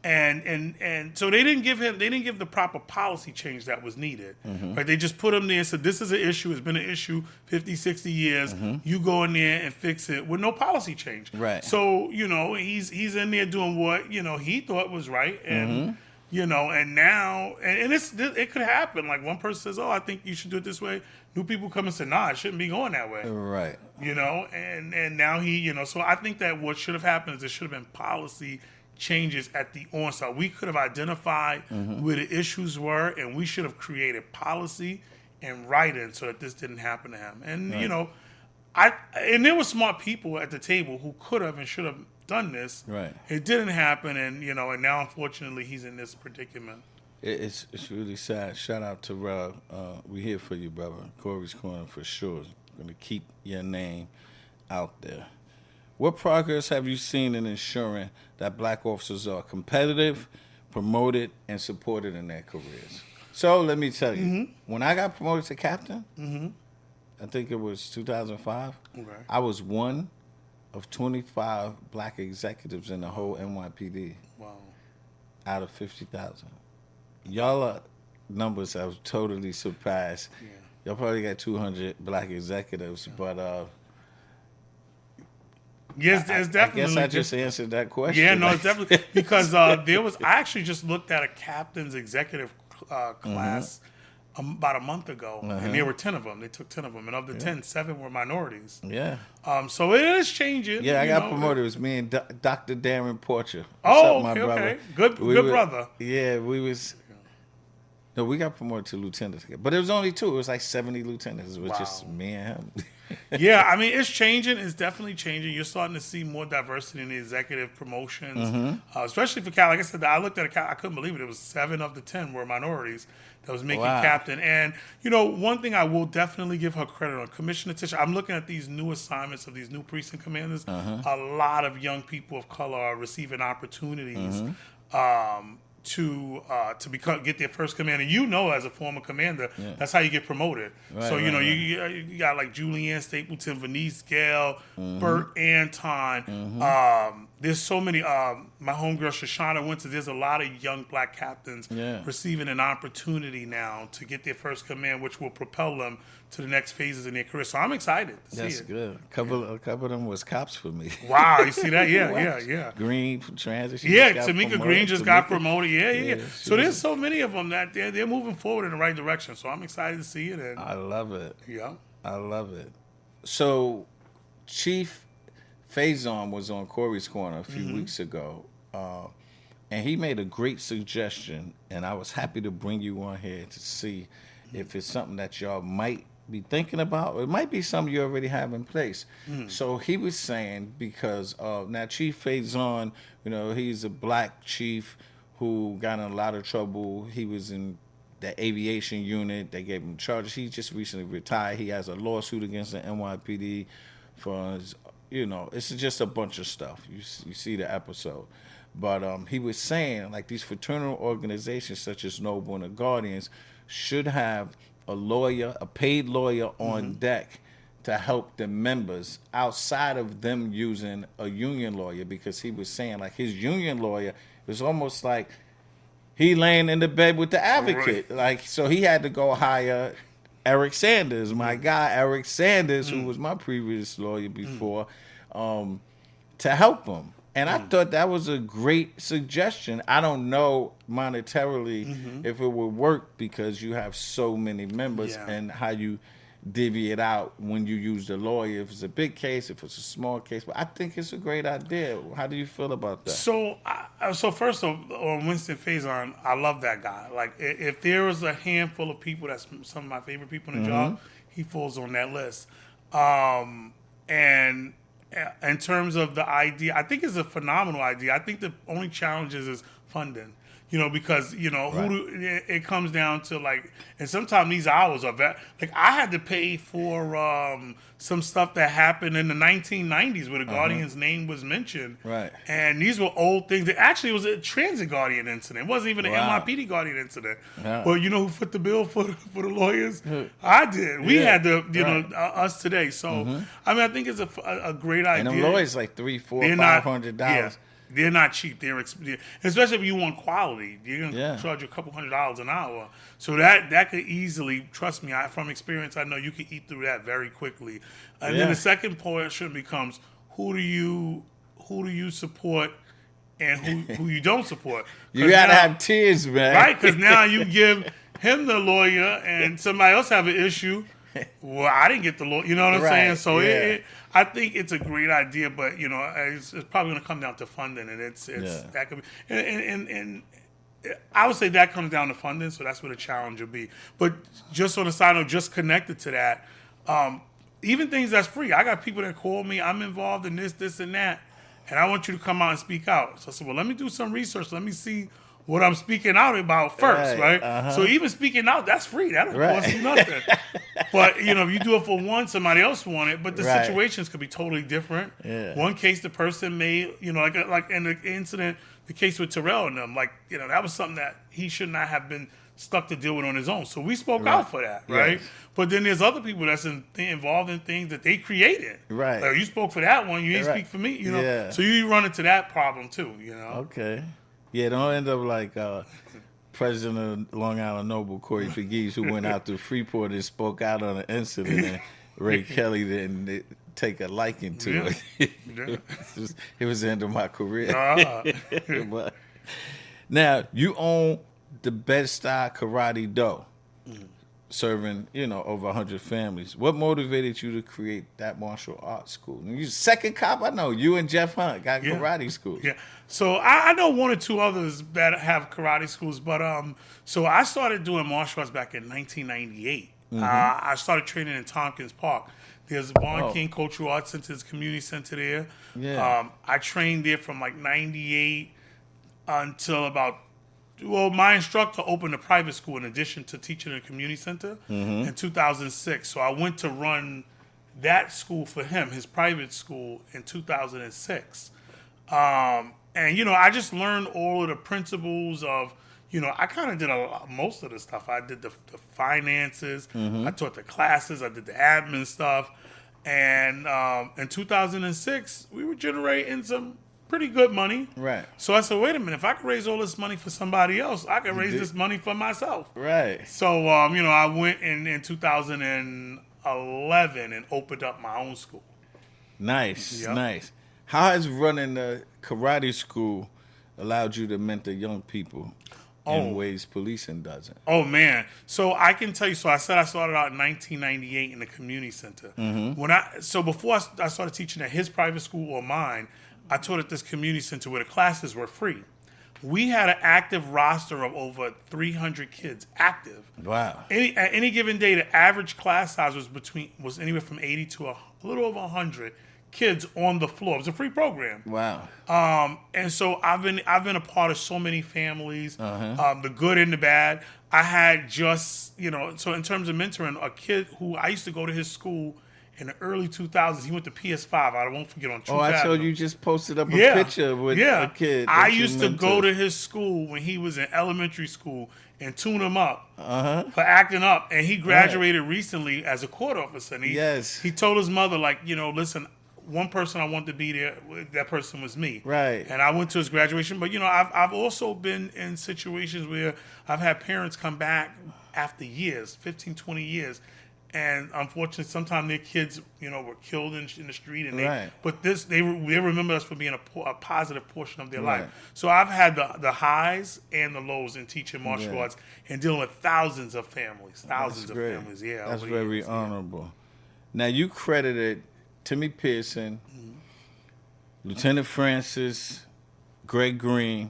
and so they didn't give the proper policy change that was needed. Right? They just put him there and said, this is an issue, it's been an issue 50, 60 years, you go in there and fix it with no policy change. Right. So he's in there doing what he thought was right, and and now it could happen. Like, one person says, oh, I think you should do it this way. New people come and say, nah, it shouldn't be going that way. Right. And now so I think that what should have happened is there should have been policy changes at the onset. We could have identified where the issues were, and we should have created policy and writing so that this didn't happen to him. And, right. and there were smart people at the table who could have and should have done this. Right. It didn't happen, and and now unfortunately he's in this predicament. It's really sad. Shout out to Rob. We here for you, brother. Corey's Corner for sure. Going to keep your name out there. What progress have you seen in ensuring that black officers are competitive, promoted, and supported in their careers? So let me tell you, when I got promoted to captain, I think it was 2005, I was one of 25 black executives in the whole NYPD. Wow. Out of 50,000. Y'all numbers have totally surpassed. Yeah. Y'all probably got 200 black executives, but yes, it's definitely. I guess I just answered that question. Yeah, no, it's definitely because I actually just looked at a captain's executive class about a month ago, and there were 10 of them. They took 10 of them, and of the 10, 7 were minorities. Yeah. So it is changing. Yeah, I got promoted. It was me and Dr. Darren Porcher. Oh, okay, okay. Good brother. Yeah, we was. No, we got promoted to lieutenants, but it was only 2. It was like 70 lieutenants. It was just me and him. Yeah, I mean, it's changing. It's definitely changing. You're starting to see more diversity in the executive promotions, especially for Cal. Like I said, I looked at a Cal. I couldn't believe it. It was 7 of the 10 were minorities that was making captain. And, one thing I will definitely give her credit on, Commissioner Tisha, I'm looking at these new assignments of these new precinct commanders. A lot of young people of color are receiving opportunities to get their first command. And as a former commander, that's how you get promoed. Right, so, you got like Julianne Stapleton, Venice Gale, Bert Anton. There's so many, my homegirl Shoshana Winters, there's a lot of young black captains receiving an opportunity now to get their first command, which will propel them to the next phases in their career. So I'm excited to see it. That's good. A couple of them was cops for me. Wow, you see that? Yeah. Green from Transit. Tamika Green just got promoted. Yeah. So there's so many of them that they're moving forward in the right direction. So I'm excited to see it. And I love it. Yeah. I love it. So Chief Faison was on Corey's Corner a few weeks ago, and he made a great suggestion, and I was happy to bring you on here to see if it's something that y'all might be thinking about. It might be something you already have in place. So he was saying, because now Chief Faison, he's a black chief who got in a lot of trouble. He was in the aviation unit. They gave him charges. He just recently retired. He has a lawsuit against the NYPD for his it's just a bunch of stuff. You see the episode. But he was saying, like, these fraternal organizations such as Noble and the Guardians should have a paid lawyer on deck to help the members outside of them using a union lawyer, because he was saying, like, his union lawyer was almost like he laying in the bed with the advocate. Right. Like, so he had to go hire Eric Sanders, my guy, Eric Sanders, who was my previous lawyer before, to help him. And I thought that was a great suggestion. I don't know monetarily if it would work, because you have so many members, and how you divvy it out when you use the lawyer, if it's a big case, if it's a small case. But I think it's a great idea. How do you feel about that? So first of all, on Winston Faison, I love that guy. Like, if there was a handful of people that's some of my favorite people in the job, he falls on that list. And in terms of the idea, I think it's a phenomenal idea. I think the only challenge is funding. Because, it comes down to, like, and sometimes these hours are like, I had to pay for some stuff that happened in the 1990s where the Guardian's name was mentioned. Right. And these were old things. Actually, it was a transit Guardian incident. It wasn't even an NYPD Guardian incident. Yeah. Well, you know who foot the bill for the lawyers? I did. We had to, us today. So, I think it's a great idea. And them lawyers like $300, $400, $500. Yeah. They're not cheap. They're especially if you want quality. You're gonna charge you a couple $100 an hour. So that could easily, trust me, from experience, I know you can eat through that very quickly. And then the second portion becomes, who do you support and who you don't support? You gotta have tiers, man. Right? Because now you give him the lawyer, and somebody else have an issue. Well, I didn't get the lawyer. You know what I'm saying? So I think it's a great idea, but it's probably going to come down to funding, and it's that could be, and I would say that comes down to funding. So that's where the challenge will be. But just on the side note, just connected to that, even things that's free. I got people that call me. I'm involved in this, and that, and I want you to come out and speak out. So I said, well, let me do some research. Let me see what I'm speaking out about first, right? So even speaking out, that's free. That don't cost you nothing. But, if you do it for one, somebody else want it. But the situations could be totally different. Yeah. One case, the person may, like in the incident, the case with Terrell and them, like, that was something that he should not have been stuck to deal with on his own. So we spoke out for that, right? Yes. But then there's other people that's involved in things that they created. Right. Like, you spoke for that one, you didn't speak for me, So you run into that problem too, Okay. Yeah, don't end up like President of Long Island Noble, Corey Pegues, who went out to Freeport and spoke out on an incident, and Ray Kelly didn't take a liking to it. It was the end of my career. But now, you own the Bed-Stuy Karate Do, serving, over 100 families. What motivated you to create that martial arts school? You second cop, I know. You and Jeff Hunt got karate schools. Yeah. So I know one or two others that have karate schools, but so I started doing martial arts back in 1998. I started training in Tompkins Park. There's Vaughn King Cultural Arts Center, there's a community center there. Yeah. I trained there from like 98 until my instructor opened a private school in addition to teaching in a community center in 2006. So I went to run that school for him, his private school, in 2006. And, I just learned all of the principles of, I kind of did most of the stuff. I did the finances. I taught the classes. I did the admin stuff. And in 2006, we were generating some pretty good money. Right. So I said, wait a minute, if I could raise all this money for somebody else, I could raise this money for myself. Right. So, I went in 2011 and opened up my own school. Nice, nice. How has running the karate school allowed you to mentor young people in ways policing doesn't? Oh, man. So I can tell you, I said I started out in 1998 in the community center. Before I started teaching at his private school or mine, I taught at this community center where the classes were free. We had an active roster of over 300 kids, active. Wow. At any given day, the average class size was anywhere from 80 to a little over 100 kids on the floor. It was a free program. Wow. And so I've been a part of so many families, the good and the bad. I had just, so in terms of mentoring, a kid who I used to go to his school in the early 2000s. He went to PS5. I won't forget on Truth Oh, I Avenue. told you just posted up a picture with a kid. I used to go to his school when he was in elementary school and tune him up for acting up. And he graduated recently as a court officer. And he told his mother, like, listen, one person I wanted to be there, that person was me. Right. And I went to his graduation. But, I've also been in situations where I've had parents come back after years, 15, 20 years. And unfortunately, sometimes their kids, were killed in the street, and they remember us for being a positive portion of their life. So I've had the highs and the lows in teaching martial arts and dealing with thousands of families, families. Yeah, that's very honorable. Now you credited Timmy Pearson, Lieutenant Francis, Greg Green.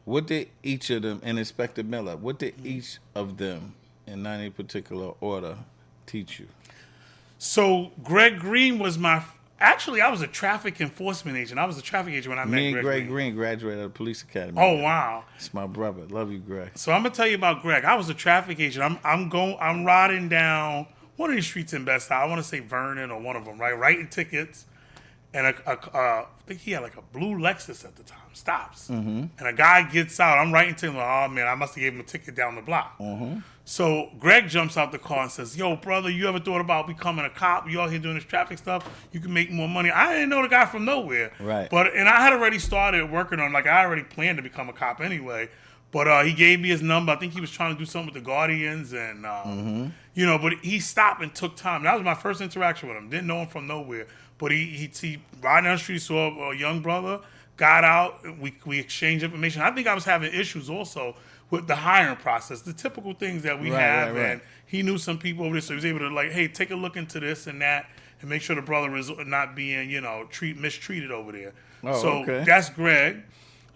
What did each of them, and Inspector Miller, what did each of them, in any particular order, teach you? So Greg Green was actually, I was a traffic enforcement agent. I was a traffic agent when I met Greg. Me and Greg Green graduated at the police academy. Oh, wow. It's my brother. Love you, Greg. So I'm gonna tell you about Greg. I was a traffic agent. I'm riding down one of these streets in Best I want to say Vernon or one of them, right? Writing tickets. And I think he had like a blue Lexus at the time, stops. And a guy gets out. I'm writing to him, like, oh, man, I must have gave him a ticket down the block. So Greg jumps out the car and says, yo, brother, you ever thought about becoming a cop? You out here doing this traffic stuff? You can make more money. I didn't know the guy from nowhere. Right. And I had already started working on, I already planned to become a cop anyway. But he gave me his number. I think he was trying to do something with the Guardians. And, but he stopped and took time. That was my first interaction with him. Didn't know him from nowhere. But he riding down the street, saw a young brother, got out, we exchanged information. I think I was having issues also with the hiring process, the typical things that we have. Right. And he knew some people over there, so he was able to, hey, take a look into this and that and make sure the brother is not being, mistreated over there. Okay. That's Greg.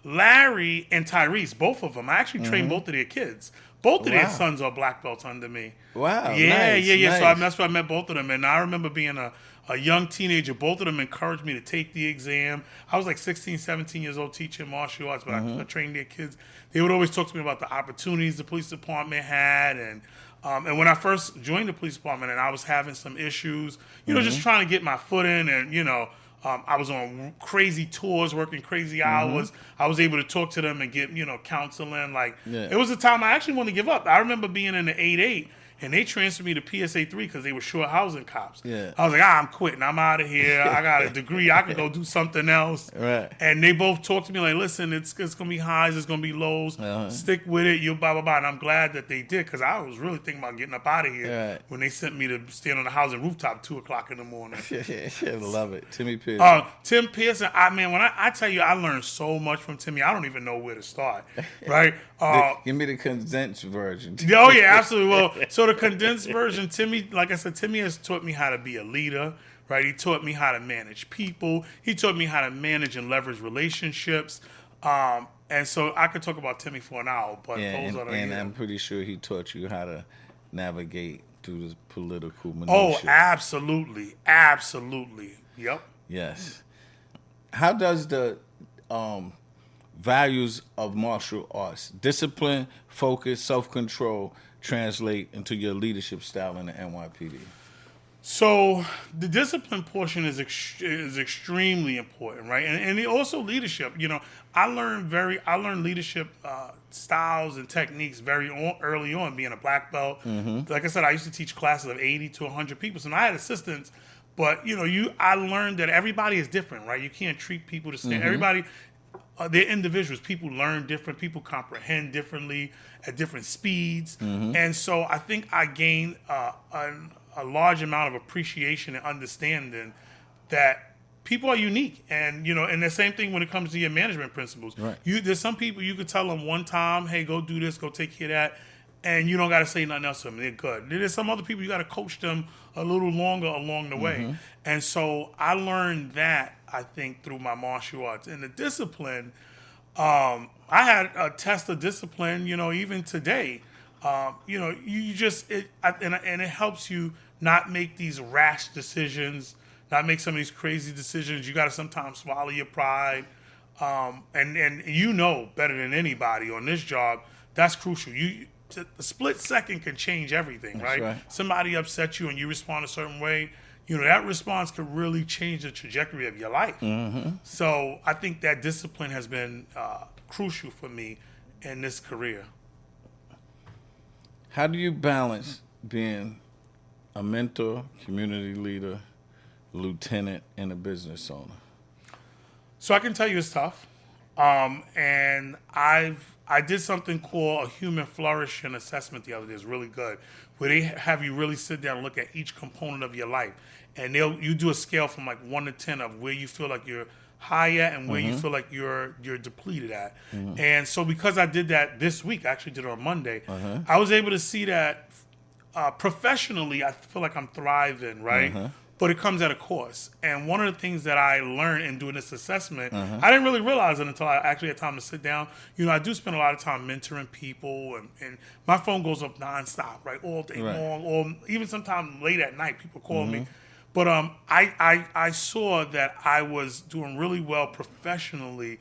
Larry and Tyrese, both of them. I actually trained both of their kids. Both of their sons are black belts under me. Wow. Yeah. Nice. So that's why I met both of them. And I remember being a young teenager. Both of them encouraged me to take the exam. I was like 16, 17 years old teaching martial arts, but I trained their kids. They would always talk to me about the opportunities the police department had. And when I first joined the police department and I was having some issues, just trying to get my foot in and, I was on crazy tours, working crazy hours. I was able to talk to them and get, counseling. It was a time I actually wanted to give up. I remember being in the 8-8, and they transferred me to PSA 3 because they were short housing cops. Yeah. I was like, I'm quitting. I'm out of here. I got a degree. I could go do something else. Right. And they both talked to me like, listen, it's going to be highs, it's going to be lows. Stick with it. You blah, blah, blah. And I'm glad that they did because I was really thinking about getting up out of here when they sent me to stand on the housing rooftop at 2 o'clock in the morning. Love it. Timmy Pearson. Tim Pearson, when I tell you, I learned so much from Timmy. I don't even know where to start, right? Give me the condensed version. Oh, yeah, absolutely. Well, so the condensed version, Timmy, like I said, Timmy has taught me how to be a leader, right? He taught me how to manage people. He taught me how to manage and leverage relationships. And so I could talk about Timmy for an hour, but I'm pretty sure he taught you how to navigate through the political minutiae. Oh, absolutely. Absolutely. Yep. Yes. How does the values of martial arts, discipline, focus, self-control, translate into your leadership style in the NYPD? So the discipline portion is extremely important, right? And also leadership. I learned leadership styles and techniques early on, being a black belt. Like I said, I used to teach classes of 80 to 100 people, so I had assistants. But I learned that everybody is different, right? You can't treat people the same. Everybody. They're individuals. People learn different. People comprehend differently at different speeds. And so I think I gained a large amount of appreciation and understanding that people are unique. And, and the same thing when it comes to your management principles. Right. There's some people you could tell them one time, hey, go do this, go take care of that. And you don't got to say nothing else to them. They're good. There's some other people you got to coach them a little longer along the way. And so I learned that, I think, through my martial arts. And the discipline, I had a test of discipline, even today. It helps you not make these rash decisions, not make some of these crazy decisions. You got to sometimes swallow your pride. And better than anybody on this job, that's crucial. A split second can change everything, right? Somebody upsets you and you respond a certain way. that response could really change the trajectory of your life. So I think that discipline has been crucial for me in this career. How do you balance being a mentor, community leader, lieutenant, and a business owner? So I can tell you it's tough. And I did something called a human flourishing assessment the other day. It's really good, where they have you really sit down and look at each component of your life. And you do a scale from like 1 to 10 of where you feel like you're high at and where you feel like you're depleted at. And so because I did that this week, I actually did it on Monday, I was able to see that professionally, I feel like I'm thriving, right? But it comes at a cost. And one of the things that I learned in doing this assessment, I didn't really realize it until I actually had time to sit down. I do spend a lot of time mentoring people, and my phone goes up nonstop, right, all day long, or even sometimes late at night, people call me. But I saw that I was doing really well professionally,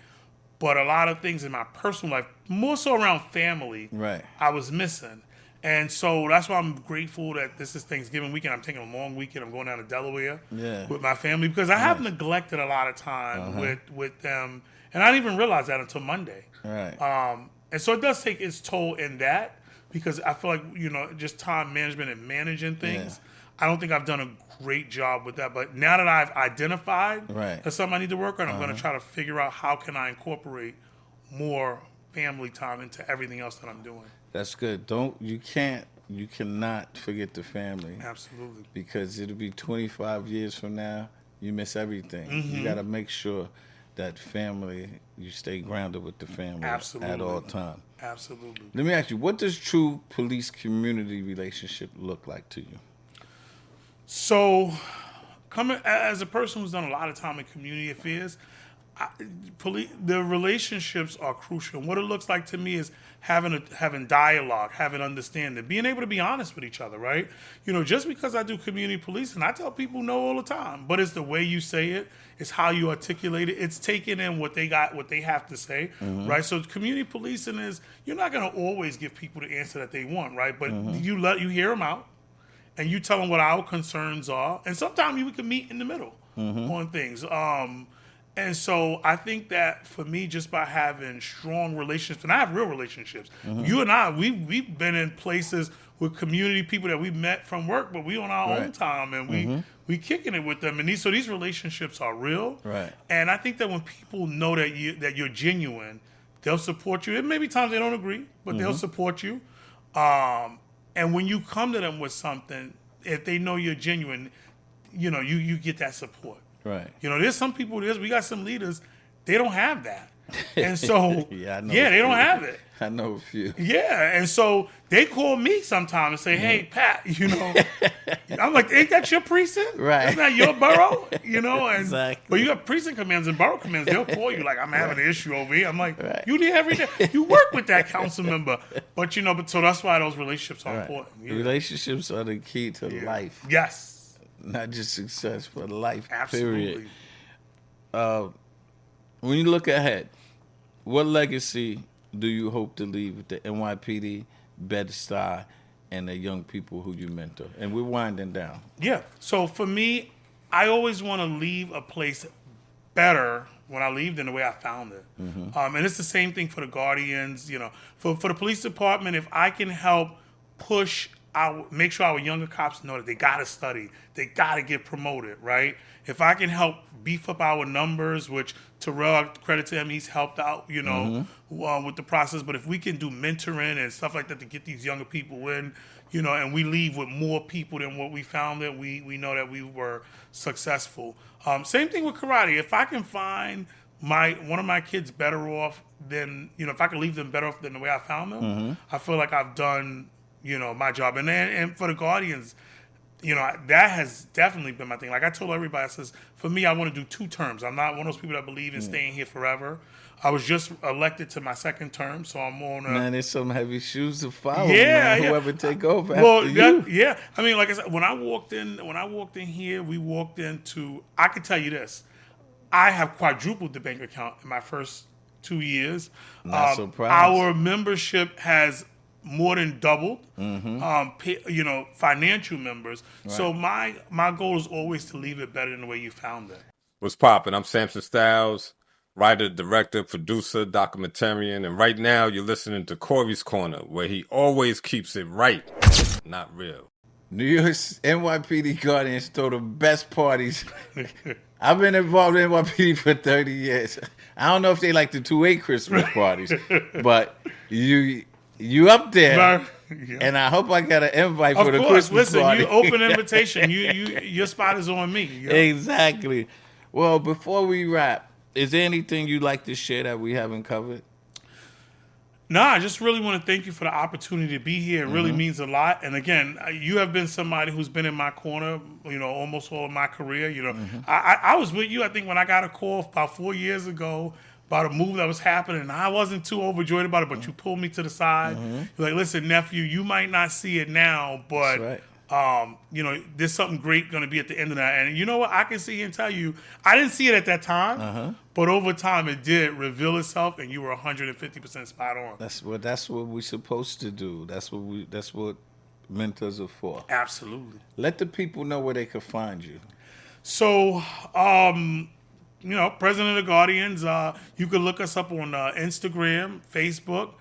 but a lot of things in my personal life, more so around family, I was missing. And so that's why I'm grateful that this is Thanksgiving weekend. I'm taking a long weekend. I'm going down to Delaware with my family because I have neglected a lot of time with them. And I didn't even realize that until Monday. And so it does take its toll in that because I feel like, just time management and managing things. I don't think I've done a great job with that. But now that I've identified that's something I need to work on, I'm going to try to figure out how can I incorporate more family time into everything else that I'm doing. That's good. You cannot forget the family. Absolutely. Because it'll be 25 years from now, you miss everything. You got to make sure that family, you stay grounded with the family at all times. Absolutely. Let me ask you, what does true police-community relationship look like to you? So, coming as a person who's done a lot of time in community affairs, the relationships are crucial. And what it looks like to me is having dialogue, having understanding, being able to be honest with each other, right? Just because I do community policing, I tell people no all the time, but it's the way you say it, it's how you articulate it, it's taking in what they have to say, right? So community policing is, you're not going to always give people the answer that they want, right? But you hear them out, and you tell them what our concerns are, and sometimes we can meet in the middle on things. And so I think that for me, just by having strong relationships, and I have real relationships. You and I, we've been in places with community people that we met from work, but we on our own time, and we kicking it with them. And these relationships are real. And I think that when people know that you're genuine, they'll support you. It may be times they don't agree, but they'll support you. And when you come to them with something, if they know you're genuine, you get that support. There's some people, we got some leaders, they don't have that. And so, they don't have it. I know a few. Yeah, and so they call me sometimes and say, hey, Pat, I'm like, ain't that your precinct? That's not your borough? And, Exactly. But you got precinct commands and borough commands, they'll call you like, I'm having an issue over here. I'm like, you do every day. You work with that council member. But, so that's why those relationships are important. Relationships are the key to life. Yes. Not just success, but life, Absolutely. period. When you look ahead, what legacy do you hope to leave with the NYPD, Bed-Stuy, and the young people who you mentor? And we're winding down. Yeah. So for me, I always want to leave a place better when I leave than the way I found it. And it's the same thing for the Guardians. For the police department, if I can help make sure our younger cops know that they got to study, they got to get promoted, right? If I can help beef up our numbers, which Terrell, credit to him, he's helped out, with the process. But if we can do mentoring and stuff like that to get these younger people in, and we leave with more people than what we found, that we know that we were successful. Same thing with karate. If I can find one of my kids better off than, if I can leave them better off than the way I found them, I feel like I've done my job. And for the Guardians, that has definitely been my thing. Like I told everybody, I says, for me, I want to do 2 terms. I'm not one of those people that believe in staying here forever. I was just elected to my 2nd term, so I'm on Man, there's some heavy shoes to follow, man. Whoever take over after you. I mean, like I said, when I walked in here, we walked into, I can tell you this, I have quadrupled the bank account in my first 2 years. Not surprised. Our membership has more than doubled, financial members. Right. So my goal is always to leave it better than the way you found it. What's poppin'? I'm Samson Styles, writer, director, producer, documentarian, and right now you're listening to Corey's Corner, where he always keeps it right, not real. New York's NYPD Guardians throw the best parties. I've been involved in NYPD for 30 years. I don't know if they like the 2-8 Christmas parties, but you up there, and I hope I got an invite for the Christmas party. Listen, you open invitation. Your spot is on me. You know? Exactly. Well, before we wrap, is there anything you'd like to share that we haven't covered? No, I just really want to thank you for the opportunity to be here. It really means a lot. And again, you have been somebody who's been in my corner, almost all of my career. I was with you, I think, when I got a call about 4 years ago about a move that was happening. I wasn't too overjoyed about it, but you pulled me to the side. You're like, listen, nephew, you might not see it now, but there's something great going to be at the end of that. And you know what? I can see and tell you, I didn't see it at that time, but over time it did reveal itself, and you were 150% spot on. That's what we're supposed to do. That's what mentors are for. Absolutely. Let the people know where they can find you. So, President of the Guardians, you can look us up on Instagram, Facebook,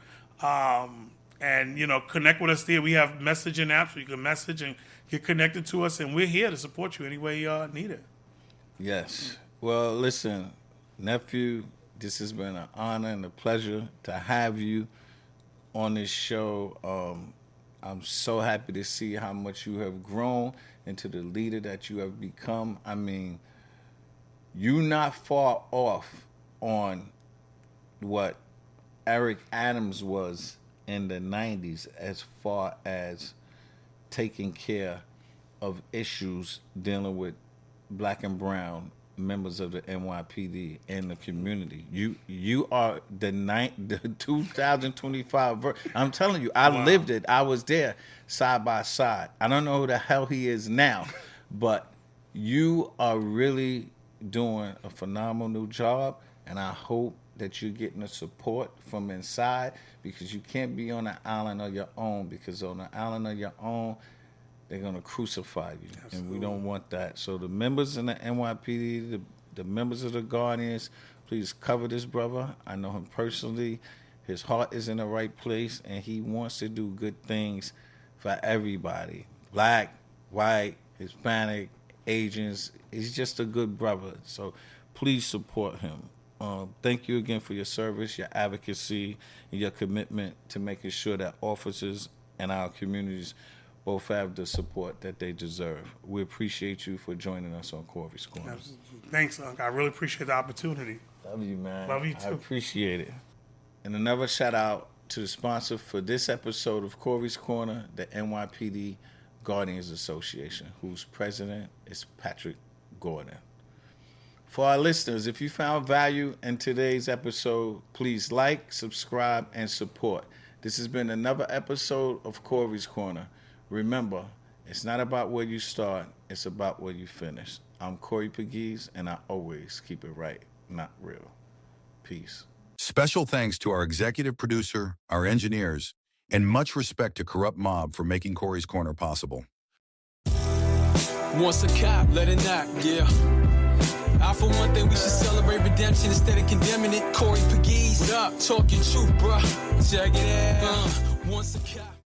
and connect with us there. We have messaging apps where you can message and get connected to us, and we're here to support you any way you need it. Yes. Well, listen, nephew, this has been an honor and a pleasure to have you on this show. I'm so happy to see how much you have grown into the leader that you have become. I mean, you're not far off on what Eric Adams was in the 90s as far as taking care of issues dealing with black and brown members of the NYPD and the community. You are the 2025 I'm telling you, I lived it. I was there side by side. I don't know who the hell he is now, but you are really doing a phenomenal job, and I hope that you're getting the support from inside, because you can't be on an island of your own, because on an island of your own, they're going to crucify you. Absolutely. And we don't want that. So the members in the NYPD, the members of the Guardians, please cover this brother. I know him personally. His heart is in the right place, and he wants to do good things for everybody. Black, white, Hispanic, Asians. He's just a good brother. So please support him. Thank you again for your service, your advocacy, and your commitment to making sure that officers and our communities both have the support that they deserve. We appreciate you for joining us on Corey's Corner. Thanks, Unc. I really appreciate the opportunity. Love you, man. Love you, too. I appreciate it. And another shout out to the sponsor for this episode of Corey's Corner, the NYPD Guardians Association, whose president is Patrick Gordon. For our listeners, if you found value in today's episode, please like, subscribe, and support. This has been another episode of Corey's Corner. Remember, it's not about where you start, it's about where you finish. I'm Corey Pegues, and I always keep it right, not real. Peace. Special thanks to our executive producer, our engineers, and much respect to Corrupt Mob for making Corey's Corner possible. Once a cop, let it knock, yeah. I, for one thing, we should celebrate redemption instead of condemning it. Corey Pegues, up, talking truth, bruh. Check it out. Once a cop.